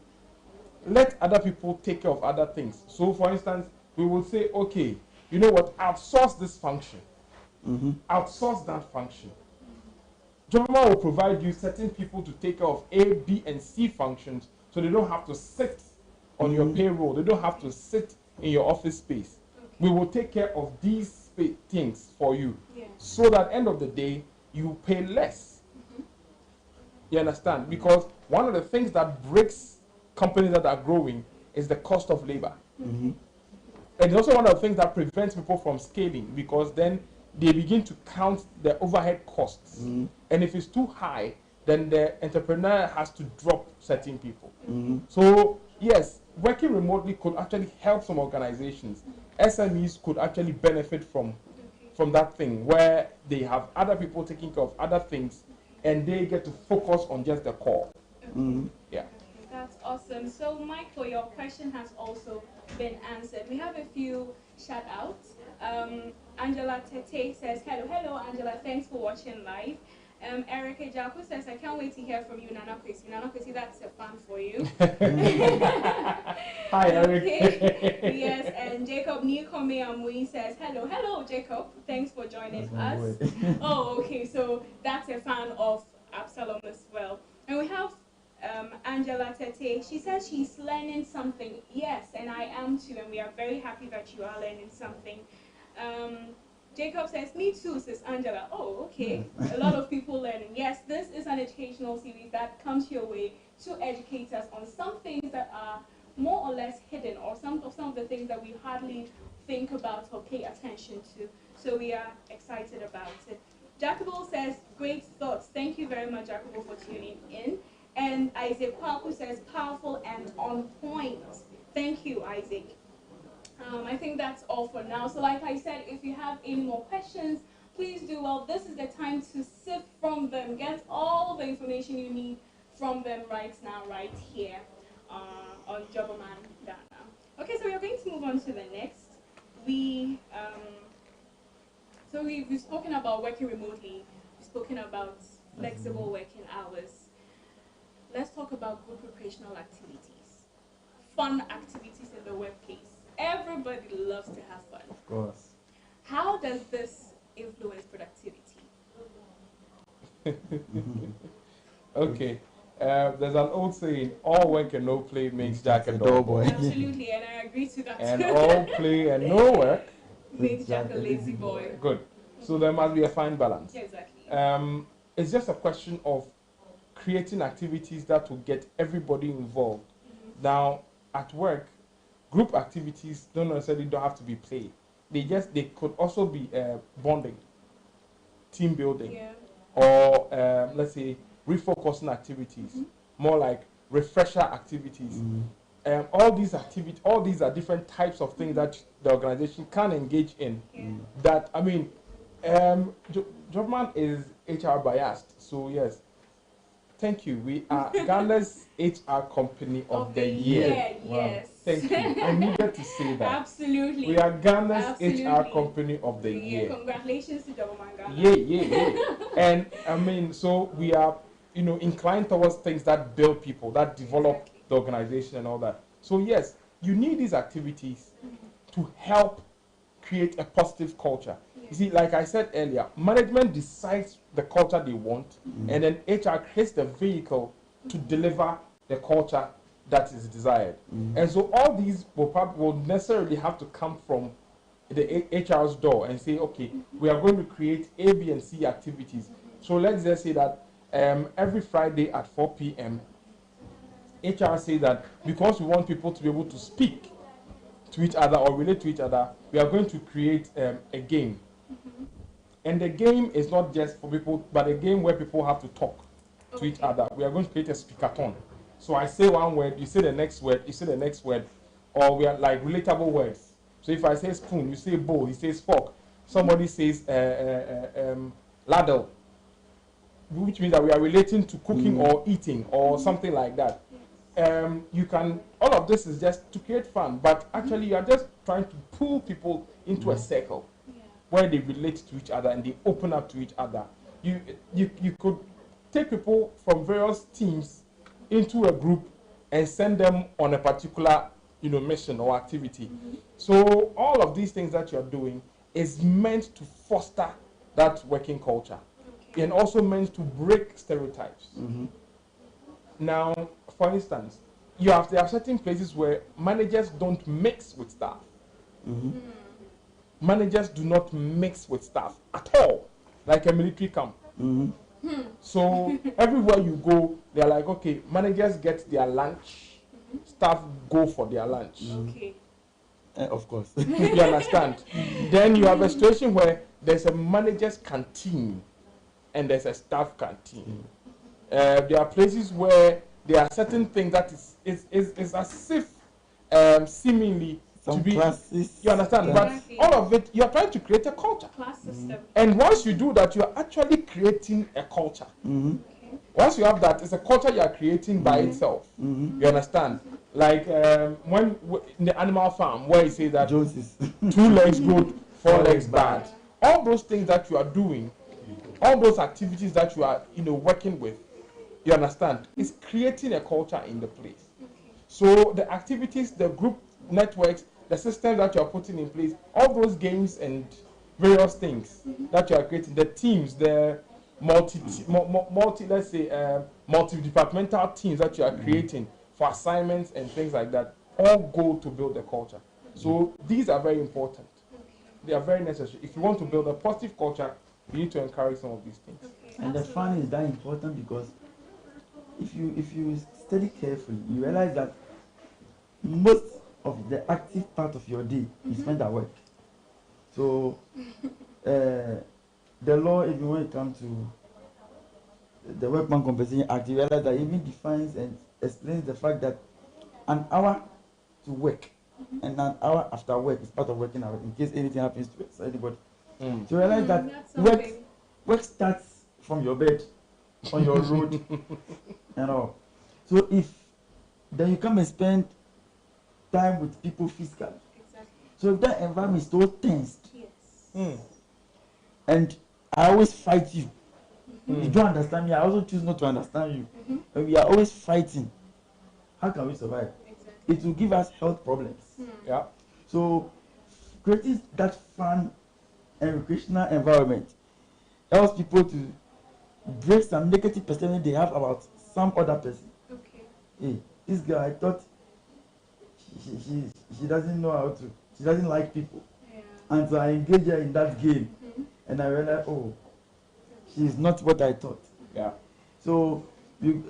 let other people take care of other things. So, for instance, we will say, okay, you know what, outsource this function. Outsource that function. Jobberman will provide you certain people to take care of A, B, and C functions so they don't have to sit on your payroll. They don't have to sit in your office space. Okay. We will take care of these things for you. Yes. So that at the end of the day, you pay less. You understand? Because one of the things that breaks companies that are growing is the cost of labor. And it's also one of the things that prevents people from scaling, because then they begin to count the overhead costs. And if it's too high, then the entrepreneur has to drop certain people. So yes, working remotely could actually help some organizations. SMEs could actually benefit from that thing, where they have other people taking care of other things and they get to focus on just the core. Yeah. That's awesome. So, Michael, your question has also been answered. We have a few shout outs. Angela Tete says, hello, Angela, thanks for watching live. Erica Jaku says, I can't wait to hear from you, Nana Kwesi. Nana Kwesi, that's a fan for you. Hi, Eric. Yes, and Jacob Nikome Amui says, hello, Jacob. Thanks for joining us. Oh, okay, so that's a fan of Absalom as well. And we have Angela Tete. She says she's learning something. Yes, and I am too, and we are very happy that you are learning something. Jacob says, me too, says Angela. Oh, okay. A lot of people learning. Yes, this is an educational series that comes your way to educate us on some things that are more or less hidden, or some of the things that we hardly think about or pay attention to. So we are excited about it. Jacobo says, great thoughts. Thank you very much, Jacobo, for tuning in. And Isaac Kwaku says, powerful and on point. Thank you, Isaac. I think that's all for now. So like I said, if you have any more questions, please do. Well, this is the time to sift from them. Get all the information you need from them right now, right here on Jobberman Ghana. Okay, so we're going to move on to the next. We've spoken about working remotely. We've spoken about flexible working hours. Let's talk about group recreational activities. Fun activities in the workplace. Everybody loves to have fun. Of course. How does this influence productivity? Okay. There's an old saying, all work and no play makes Jack a dull boy. Absolutely, and I agree to that. And all play and no work makes Jack a lazy boy. Good. So there must be a fine balance. Exactly. It's just a question of creating activities that will get everybody involved. Now, at work, group activities don't have to be play. They could also be bonding, team building. Yeah. or let's say refocusing activities, more like refresher activities. All these are different types of things that the organization can engage in. That, I mean, Jobberman is HR biased, so yes. Thank you. We are Ghana's HR Company of the Year. Yes. Thank you. I needed to say that. Absolutely. We are Ghana's HR Company of the Year. Congratulations to Jobberman Ghana. Yeah. And I mean, so we are, inclined towards things that build people, that develop the organization and all that. So yes, you need these activities to help create a positive culture. You see, like I said earlier, management decides the culture they want, and then HR creates the vehicle to deliver the culture that is desired. And so all these will necessarily have to come from the HR's door and say, okay, we are going to create A, B, and C activities. So let's just say that every Friday at 4 p.m., HR say that because we want people to be able to speak to each other or relate to each other, we are going to create a game. And the game is not just for people, but a game where people have to talk to each other. We are going to create a speakathon. So I say one word, you say the next word, you say the next word, or we are like relatable words. So if I say spoon, you say bowl, he says fork. Somebody says ladle, which means that we are relating to cooking or eating or something like that. You can, all of this is just to create fun, but actually you are just trying to pull people into a circle where they relate to each other and they open up to each other. You could take people from various teams into a group and send them on a particular mission or activity. So all of these things that you're doing is meant to foster that working culture and also meant to break stereotypes. Now, for instance, there are certain places where managers don't mix with staff. Managers do not mix with staff at all, like a military camp. So everywhere you go, they're like, okay, managers get their lunch, staff go for their lunch. Of course. You understand? Then you have a situation where there's a manager's canteen and there's a staff canteen. There are places where there are certain things that is as if seemingly to be classes, you understand, but all of it you're trying to create a culture. Class system. And once you do that, you're actually creating a culture. Once you have that, it's a culture you are creating by itself. You understand? Like when in the animal farm where you say that Joneses. 2 legs good, 4 legs bad. All those things that you are doing, all those activities that you are working with, you understand, is creating a culture in the place. So the activities, the group networks, the systems that you are putting in place, all those games and various things that you are creating, the teams, the multi-departmental teams that you are creating for assignments and things like that, all go to build the culture. So these are very important. They are very necessary. If you want to build a positive culture, you need to encourage some of these things. And the fun is that important because if you study carefully, you realize that most of the active part of your day is spent at work. So the law, even when it comes to the Workman Compensation Act, you realize that it even defines and explains the fact that an hour to work and an hour after work is part of working hours in case anything happens to it, so anybody. So you realize that work starts from your bed, on your road, and all. So if then you come and spend time with people physically. So if that environment is so tensed, and I always fight you. You don't understand me, I also choose not to understand you. And we are always fighting. How can we survive? It will give us health problems. So creating that fun and recreational environment helps people to break some negative perception they have about some other person. Hey, this girl, I thought she doesn't know how to, she doesn't like people. And so I engage her in that game. And I realized, oh, she's not what I thought. So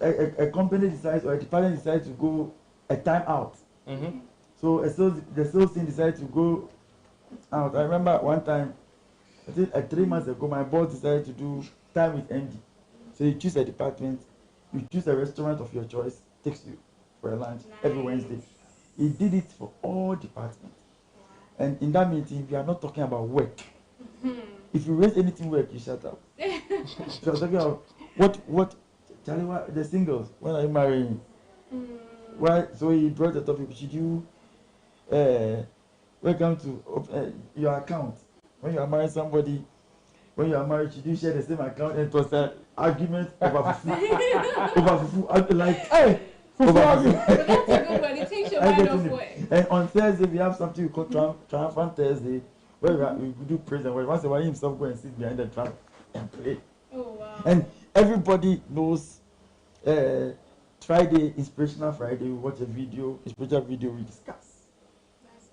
a company decides or a department decides to go a time out. So the sales team decided to go out. I remember one time, I think 3 months ago, my boss decided to do time with MD. So you choose a department, you choose a restaurant of your choice, takes you for a lunch every Wednesday. He did it for all departments. And in that meeting, we are not talking about work. If you raise anything work, you shut up. So I'm talking about Charlie, the singles, when are you marrying? Why? So he brought the topic, should you welcome to your account. When you are marrying somebody, when you are married, should you share the same account? And it was an argument over fufu. Over fufu. Like, hey! But that's a good one. It takes your mind off work. And on Thursday, we have something we call Triumphant Thursday, where we do praise and worship. Once in a while, himself go and sit behind the drum and play. Oh, wow. And everybody knows Friday, Inspirational Friday, we watch a video, inspirational video, we discuss. That's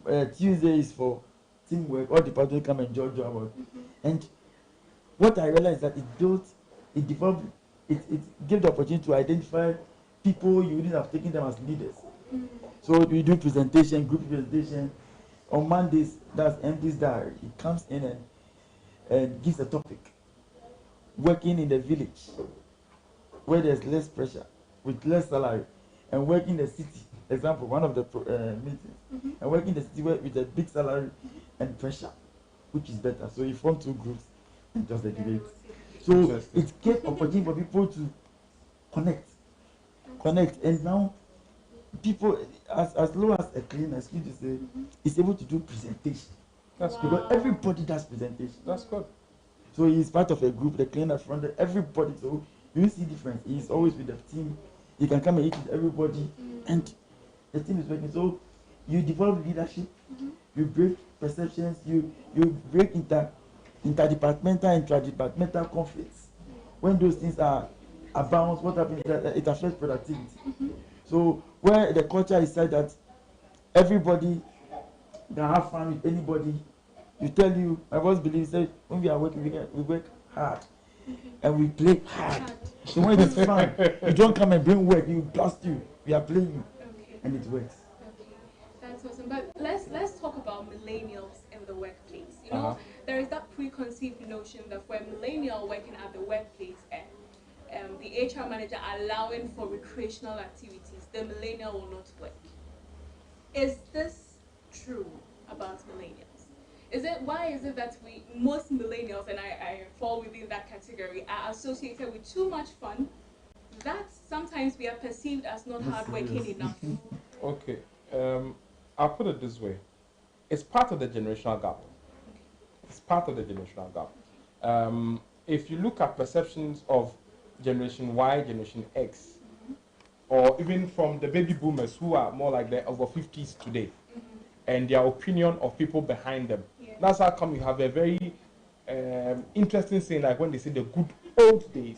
nice. Tuesday is for teamwork, all departments come and judge about. And what I realized is that it developed, it gave the opportunity to identify people you wouldn't have taken them as leaders. So we do presentation, group presentation. On Mondays, that's MD's diary. He comes in and gives a topic. Working in the village, where there's less pressure, with less salary, and working in the city. Example, one of the meetings. And working in the city with a big salary and pressure, which is better. So you form two groups and just the debate. So it gave opportunity for people to connect, and now people as low as a cleaner, excuse to say, is able to do presentation. That's Wow. good. Because everybody does presentation. That's good. So he's part of a group, the cleaner front, everybody. So you see difference. He's always with the team. He can come and eat with everybody, and the team is working. So you develop leadership, you break perceptions, you break interdepartmental, intradepartmental conflicts. When those things are abound, what happens is that it affects productivity. So where the culture is such that everybody can have fun with anybody, you tell you, my boss believes that when we are working, we work hard and we play hard. So when it's fun, you don't come and bring work, you blast you. We are playing, and it works. Okay, that's awesome. But let's talk about millennials in the workplace. You know, there is that preconceived notion that for a millennial working at the workplace and the HR manager allowing for recreational activities, the millennial will not work. Is this true about millennials? Why is it that most millennials, and I fall within that category, are associated with too much fun that sometimes we are perceived as not hardworking enough? Okay, I'll put it this way. It's part of the generational gap. It's part of the generational gap. If you look at perceptions of Generation Y, Generation X, or even from the baby boomers who are more like the over 50s today, and their opinion of people behind them. That's how come you have a very interesting saying, like when they say the good old days.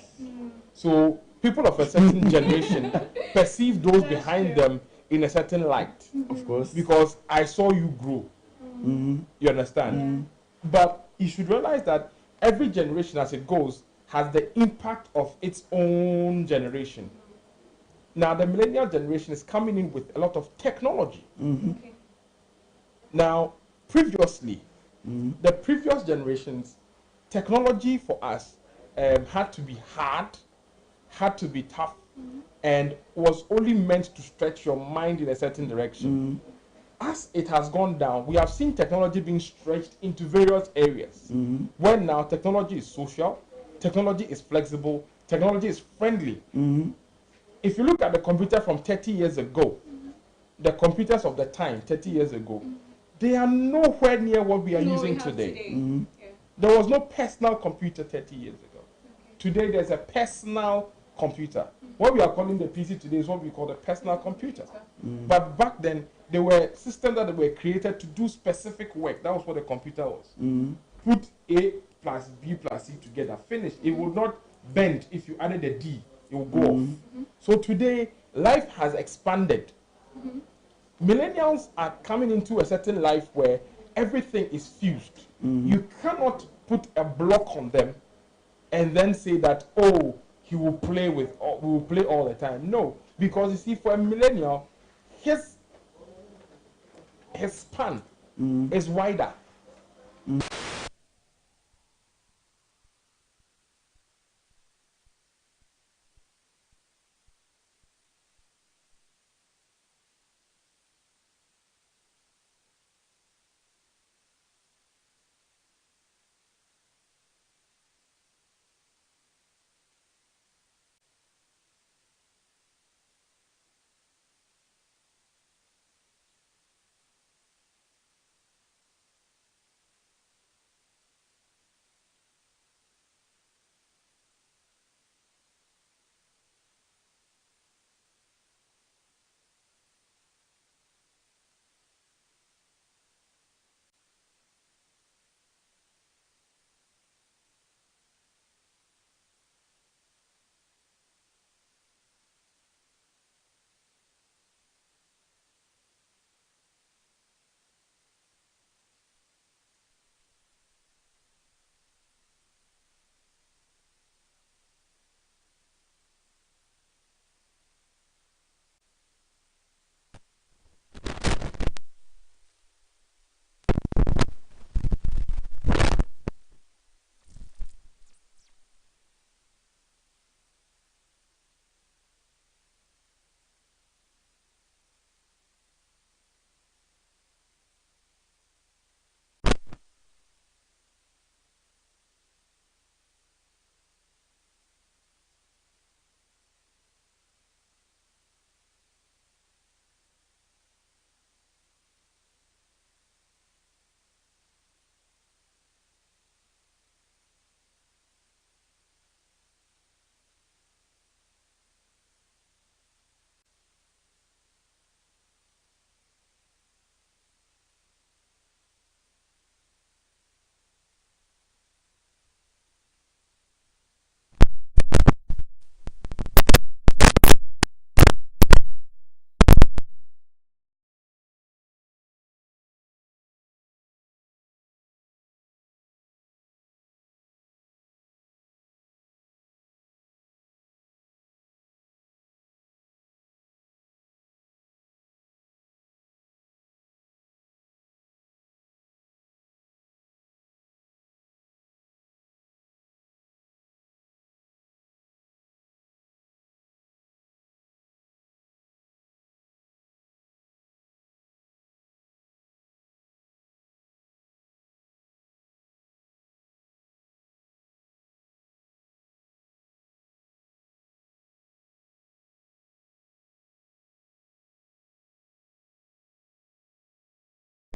So people of a certain generation perceive those behind them in a certain light. Of course. Because I saw you grow. You understand? But you should realize that every generation as it goes has the impact of its own generation. Now the millennial generation is coming in with a lot of technology. Now, previously, the previous generations, technology for us had to be hard, had to be tough, and was only meant to stretch your mind in a certain direction. As it has gone down, we have seen technology being stretched into various areas. Where now technology is social, technology is flexible, technology is friendly. If you look at the computer from 30 years ago, the computers of the time, 30 years ago, they are nowhere near what we are using today. There was no personal computer 30 years ago. Today there's a personal computer. What we are calling the PC today is what we call the personal computer. But back then, there were systems that were created to do specific work. That was what a computer was. Put A plus B plus C together, finished. It will not bend. If you added a D, it will go off. So today, life has expanded. Millennials are coming into a certain life where everything is fused. You cannot put a block on them and then say that, oh, he will play all the time. No, because you see, for a millennial, his span is wider.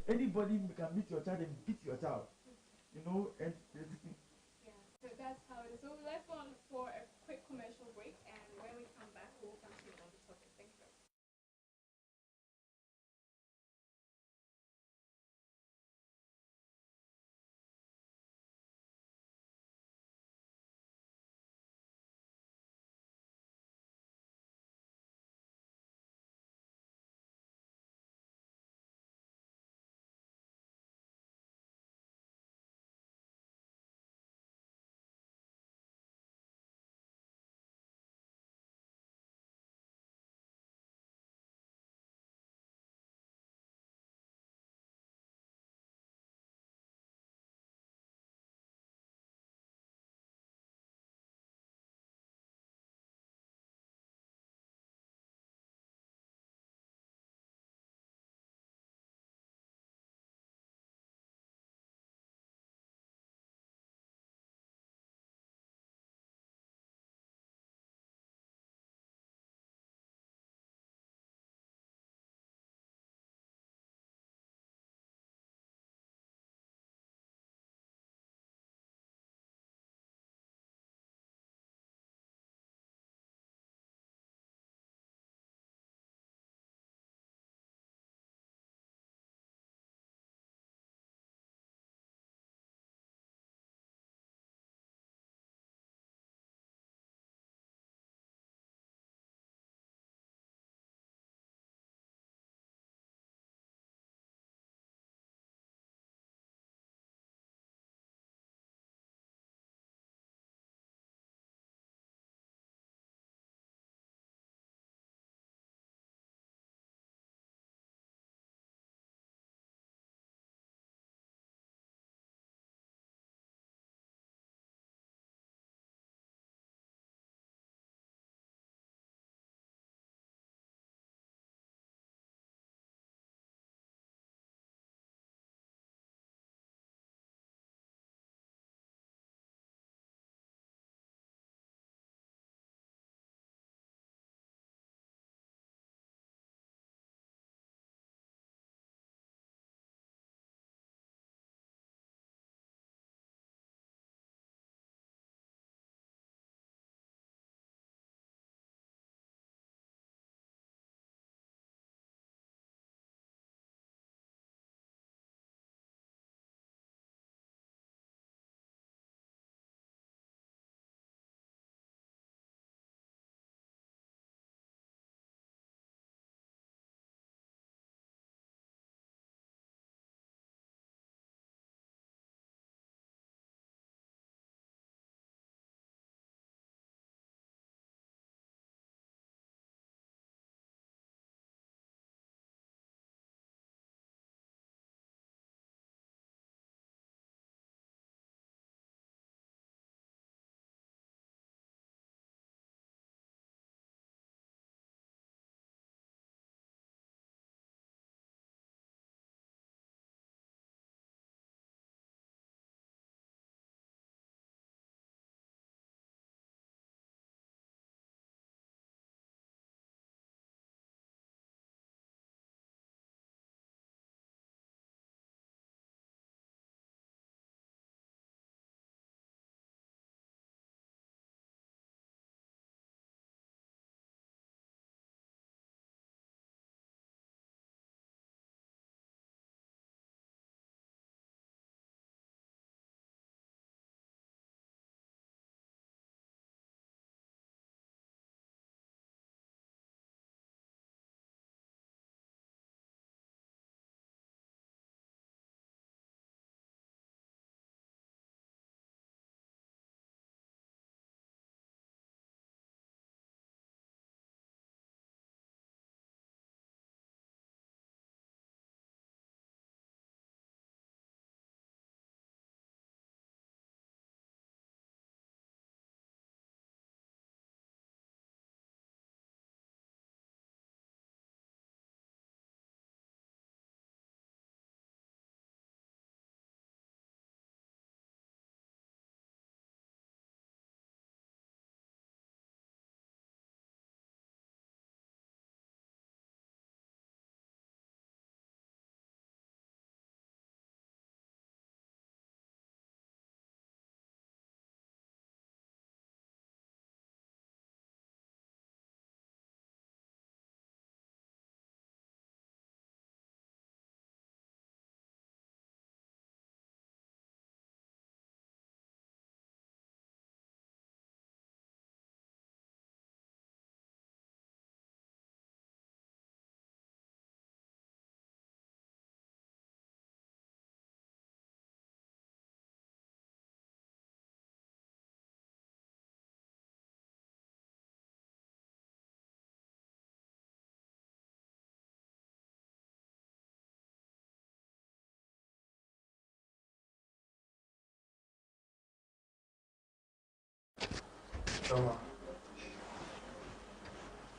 Anybody can beat your child and beat your child. You know, and Yeah, so that's how it is. So let's go on for a quick commercial break, and when we come back, we'll continue on the topic. Thank you.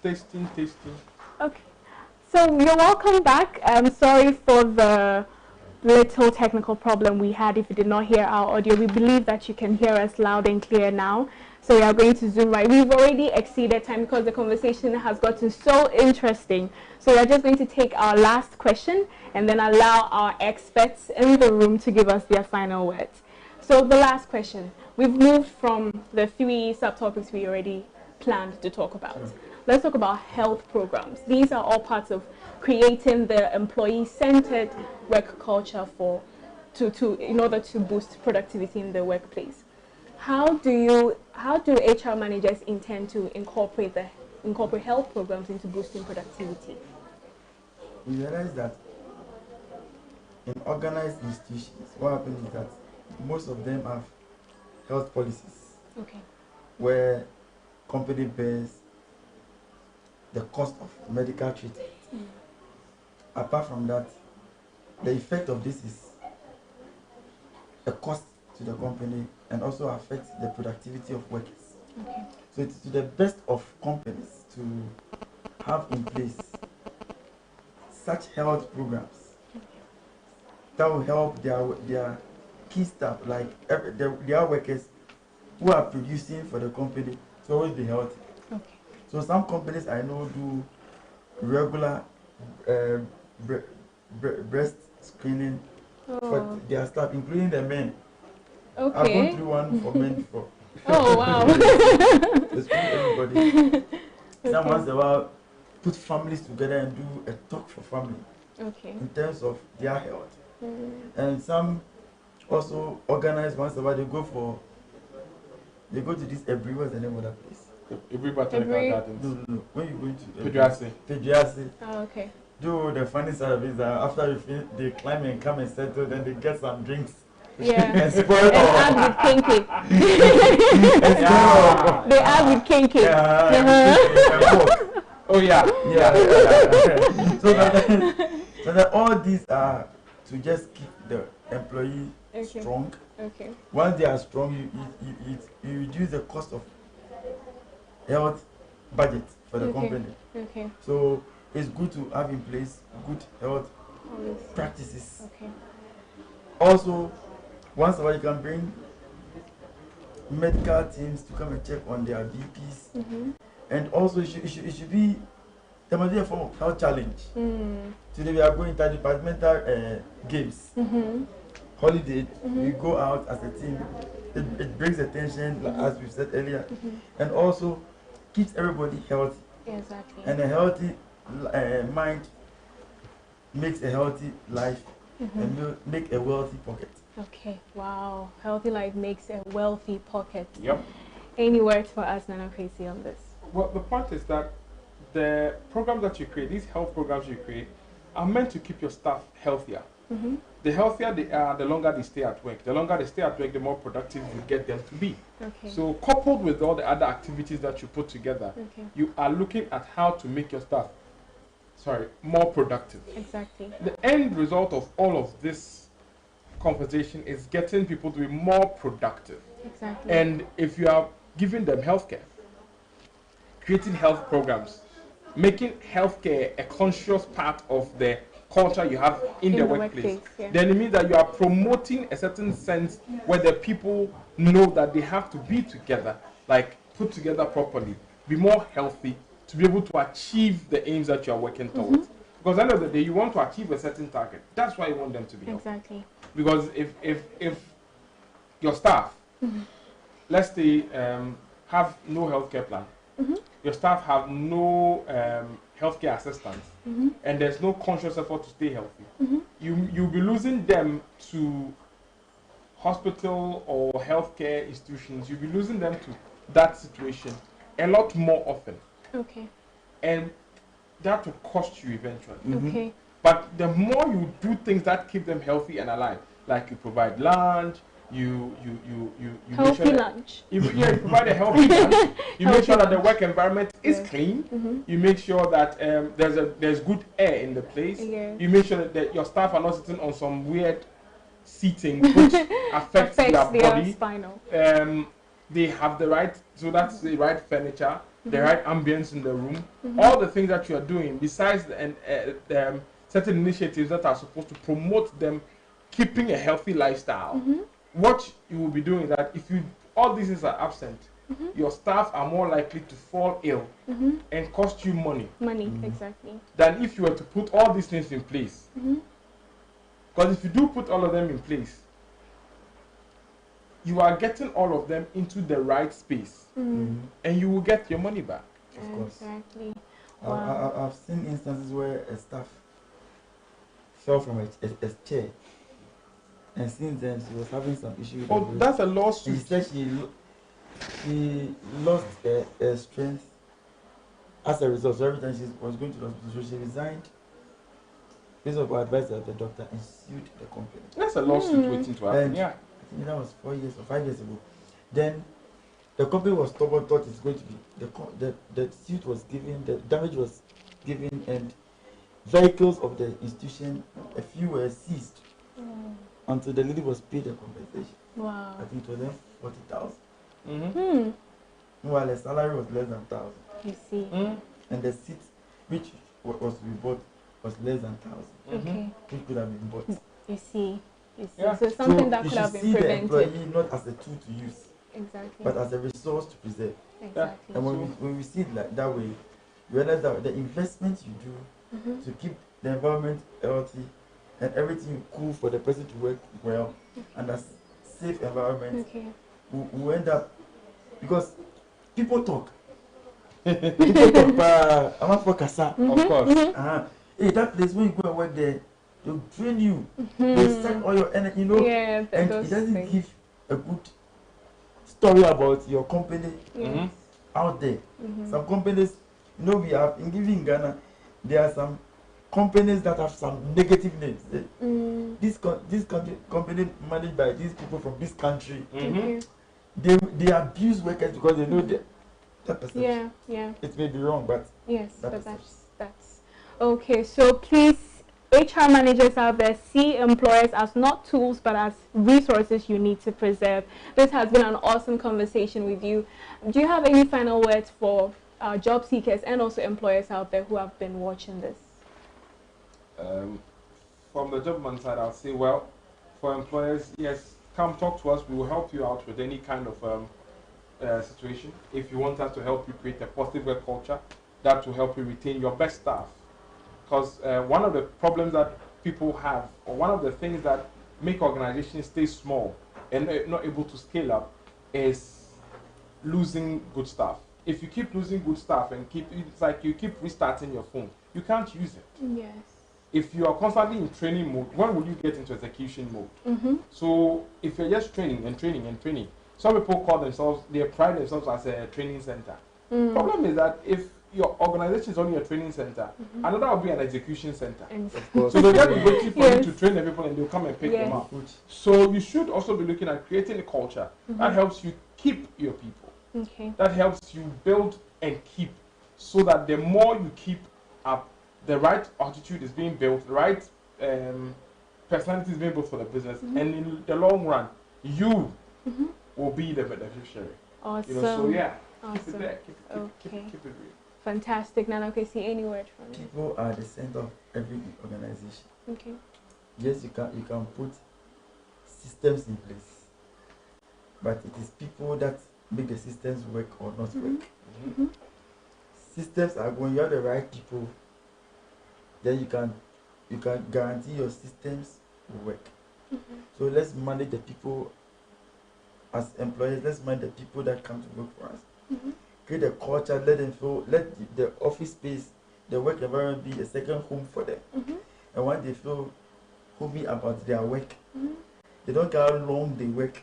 Tasting. Okay. So you're welcome back. I'm sorry for the little technical problem we had. If you did not hear our audio, we believe that you can hear us loud and clear now. So we are going to zoom right. We've already exceeded time because the conversation has gotten so interesting. So we are just going to take our last question and then allow our experts in the room to give us their final words. So the last question. We've moved from the 3 subtopics we already planned to talk about. Let's talk about health programs. These are all parts of creating the employee-centered work culture in order to boost productivity in the workplace. How do HR managers intend to incorporate health programs into boosting productivity? We realize that in organized institutions, what happens is that most of them have health policies, where company bears the cost of medical treatment. Apart from that, the effect of this is a cost to the company and also affects the productivity of workers. So it's to the best of companies to have in place such health programs that will help their key staff, like their workers who are producing for the company, to always be healthy. So some companies I know do regular breast screening for their staff, including the men. I've gone through one for men before. Oh wow! They screen everybody. Some once in a while put families together and do a talk for family. In terms of their health. And some also organize once in a while. They go to this Ebri, what's the name of that place? Every botanical gardens. No. When you go to Pedrasi. Oh, okay. Do the funny side of it is that after you finish, they climb and come and settle, then they get some drinks. Yeah. And spoil add with kinky. They add with kinky. Oh yeah. So that all these are to just keep the employee strong. Once they are strong, you reduce the cost of health budget for the company. So it's good to have in place good health practices. Also, once in a while you can bring medical teams to come and check on their BPs. And also it should be, there must be a form of health challenge. Today we are going interdepartmental games. Holiday, we go out as a team. It brings attention, as we said earlier, and also keeps everybody healthy. And a healthy mind makes a healthy life and make a wealthy pocket. Wow. Healthy life makes a wealthy pocket. Yep. Any words for us, Nana Kwesi, on this? Well, the point is that the programs that you create, these health programs you create, are meant to keep your staff healthier. The healthier they are, the longer they stay at work. The longer they stay at work, the more productive you get them to be. So coupled with all the other activities that you put together, you are looking at how to make your staff, more productive. The end result of all of this conversation is getting people to be more productive. And if you are giving them healthcare, creating health programs, making healthcare a conscious part of the culture you have in the workplace, then it means that you are promoting a certain sense where the people know that they have to be together, like put together properly, be more healthy to be able to achieve the aims that you are working towards. Because at the end of the day, you want to achieve a certain target. That's why you want them to be healthy. Because if your staff, let's say, have no healthcare plan, your staff have no healthcare assistance, and there's no conscious effort to stay healthy, you'll be losing them to hospital or healthcare institutions. You'll be losing them to that situation a lot more often. And that will cost you eventually. But the more you do things that keep them healthy and alive, like you provide lunch, you healthy lunch. You provide a healthy lunch. You make sure that the work environment is clean. You make sure that there's good air in the place. You make sure that your staff are not sitting on some weird seating which affects their body. Spinal. they have the right, so that's the right furniture, the right ambience in the room, all the things that you are doing, besides certain initiatives that are supposed to promote them keeping a healthy lifestyle. What you will be doing is that if you all these things are absent, your staff are more likely to fall ill and cost you money. Exactly. Than if you were to put all these things in place. Because if you do put all of them in place, you are getting all of them into the right space, and you will get your money back. Of course. Exactly. Wow. I've seen instances where a staff fell from a chair, and since then she was having some issue with Oh, that's a lawsuit. She said she lost her strength as a result. So every time she was going to the hospital, so she resigned based on advice of the doctor and sued the company. That's a lawsuit waiting to happen. And I think that was 4 years or 5 years ago. Then the company was stubborn, thought it's going to be the suit was given, the damage was given, and vehicles of the institution, a few were seized until the lady was paid a compensation. Wow. I think it was then 40,000. While the salary was less than 1,000. You see. And the seat which was to be bought was less than 1,000. Okay. Which could have been bought. You see. Yeah. So something that could have been prevented. You should see the employee not as a tool to use, Exactly. but as a resource to preserve. Exactly. And when we see it like that way, you realize that the investment you do to keep the environment healthy and everything cool for the person to work well and a safe environment, we end up, because people talk. People talk, I'm not for Kasa. Of course. Hey, that place when you go and work there, they'll train you. They suck all your energy, you know. Yeah, and it doesn't give a good story about your company out there. Some companies, you know, we have in Ghana, there are some companies that have some negative names. This company managed by these people from this country, they abuse workers because they know that perception. Yeah. It may be wrong, but yes, but that's okay. So please, HR managers out there, see employers as not tools but as resources you need to preserve. This has been an awesome conversation with you. Do you have any final words for job seekers and also employers out there who have been watching this? From the Jobberman side, I'll say, well, for employers, yes, come talk to us. We will help you out with any kind of situation. If you want us to help you create a positive work culture, that will help you retain your best staff. Because one of the problems that people have, or one of the things that make organizations stay small and not able to scale up, is losing good staff. If you keep losing good staff and it's like you keep restarting your phone, you can't use it. Yes. If you are constantly in training mode, when will you get into execution mode? So if you're just training and training and training, some people they pride themselves as a training center. Problem is that if your organization is only a training center, another will be an execution center. of course, So they'll just be waiting for you to train the people and they'll come and pick them up. Good. So you should also be looking at creating a culture that helps you keep your people. That helps you build and keep, so that the more you keep up, the right attitude is being built, the right personality is being built for the business, and in the long run, you will be the beneficiary. Awesome. You know, so yeah, awesome. keep it there. Keep it real. Fantastic. Nana, okay, see any word from you? People are the center of every organization. Okay. Yes, you can put systems in place, but it is people that make the systems work or not work. Systems are going. You have the right people, then you can guarantee your systems will work. So let's manage the people as employees. Let's manage the people that come to work for us. Create a culture. Let them feel. Let the office space, the work environment be a second home for them. And when they feel homey about their work, they don't care how long they work.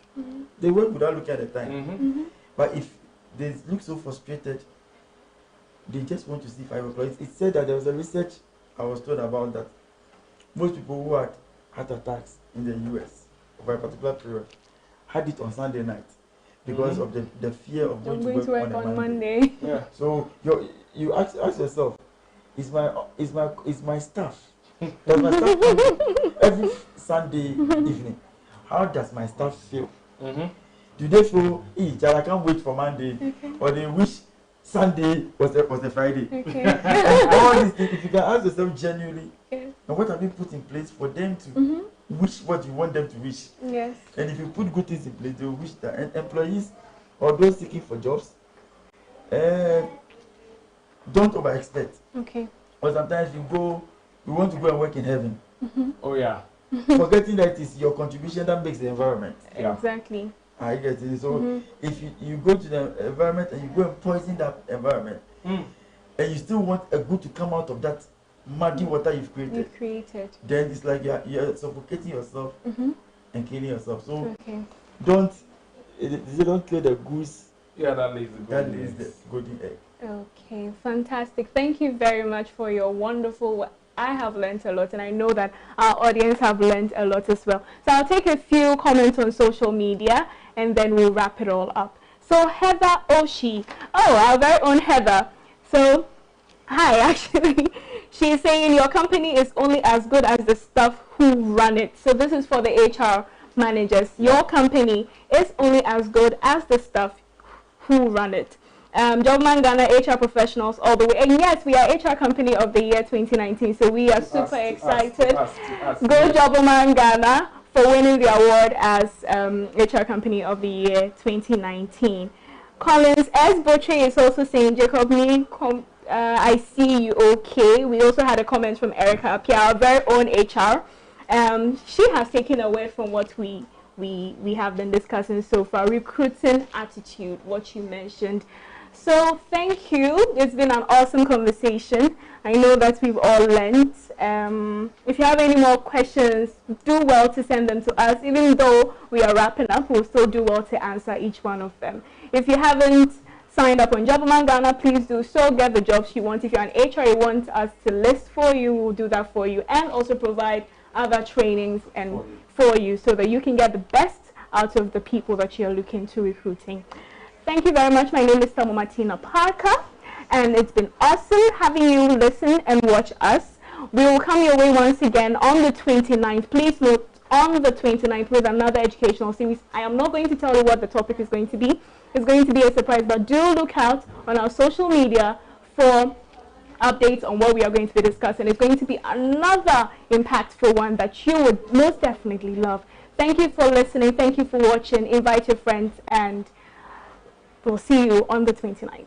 They work without looking at the time. But if they look so frustrated, they just want to see 5 employees. It said that there was a research I was told about that most people who had heart attacks in the US over a particular period had it on Sunday night because of the fear of going to work on Monday. Yeah. So you ask yourself, is my staff? Does my staff come every Sunday evening? How does my staff feel? Do they feel, I can't wait for Monday, or they wish Sunday was a Friday? And all these things, if you can ask yourself genuinely, and what have you put in place for them to wish what you want them to wish? Yes. And if you put good things in place, they will wish that. And employees or those seeking for jobs, don't over expect. Okay. Or sometimes you want to go and work in heaven. Oh yeah. Forgetting that it's your contribution that makes the environment. Exactly. I get it. So if you go to the environment and you go and poison that environment, and you still want a good to come out of that muddy water you've created, then it's like you're suffocating yourself and killing yourself. So don't kill the goose. Yeah, that lays the golden egg. Okay, fantastic. Thank you very much for your wonderful. I have learned a lot, and I know that our audience have learned a lot as well. So I'll take a few comments on social media, and then we'll wrap it all up. So Heather Oshi, our very own Heather. So, hi, actually, she's saying your company is only as good as the staff who run it. So this is for the HR managers. Your company is only as good as the staff who run it. Jobberman Ghana HR professionals all the way. And yes, we are HR Company of the Year 2019, so we are super excited. Go Jobberman Ghana for winning the award as HR Company of the Year 2019. Collins S. Botche is also saying, Jacob Nii, I see you okay. We also had a comment from Erica Apia, our very own HR. She has taken away from what we have been discussing so far, recruiting attitude, what you mentioned. So thank you. It's been an awesome conversation. I know that we've all learned. If you have any more questions, do well to send them to us. Even though we are wrapping up, we'll still do well to answer each one of them. If you haven't signed up on Jobberman Ghana, please do so. Get the jobs you want. If you're an HR, you want us to list for you, we'll do that for you, and also provide other trainings and for you so that you can get the best out of the people that you're looking to recruiting. Thank you very much. My name is Thelma Martina Parker, and it's been awesome having you listen and watch us. We will come your way once again on the 29th. Please note, on the 29th with another educational series. I am not going to tell you what the topic is going to be. It's going to be a surprise, but do look out on our social media for updates on what we are going to be discussing. It's going to be another impactful one that you would most definitely love. Thank you for listening. Thank you for watching. Invite your friends, and we'll see you on the 29th.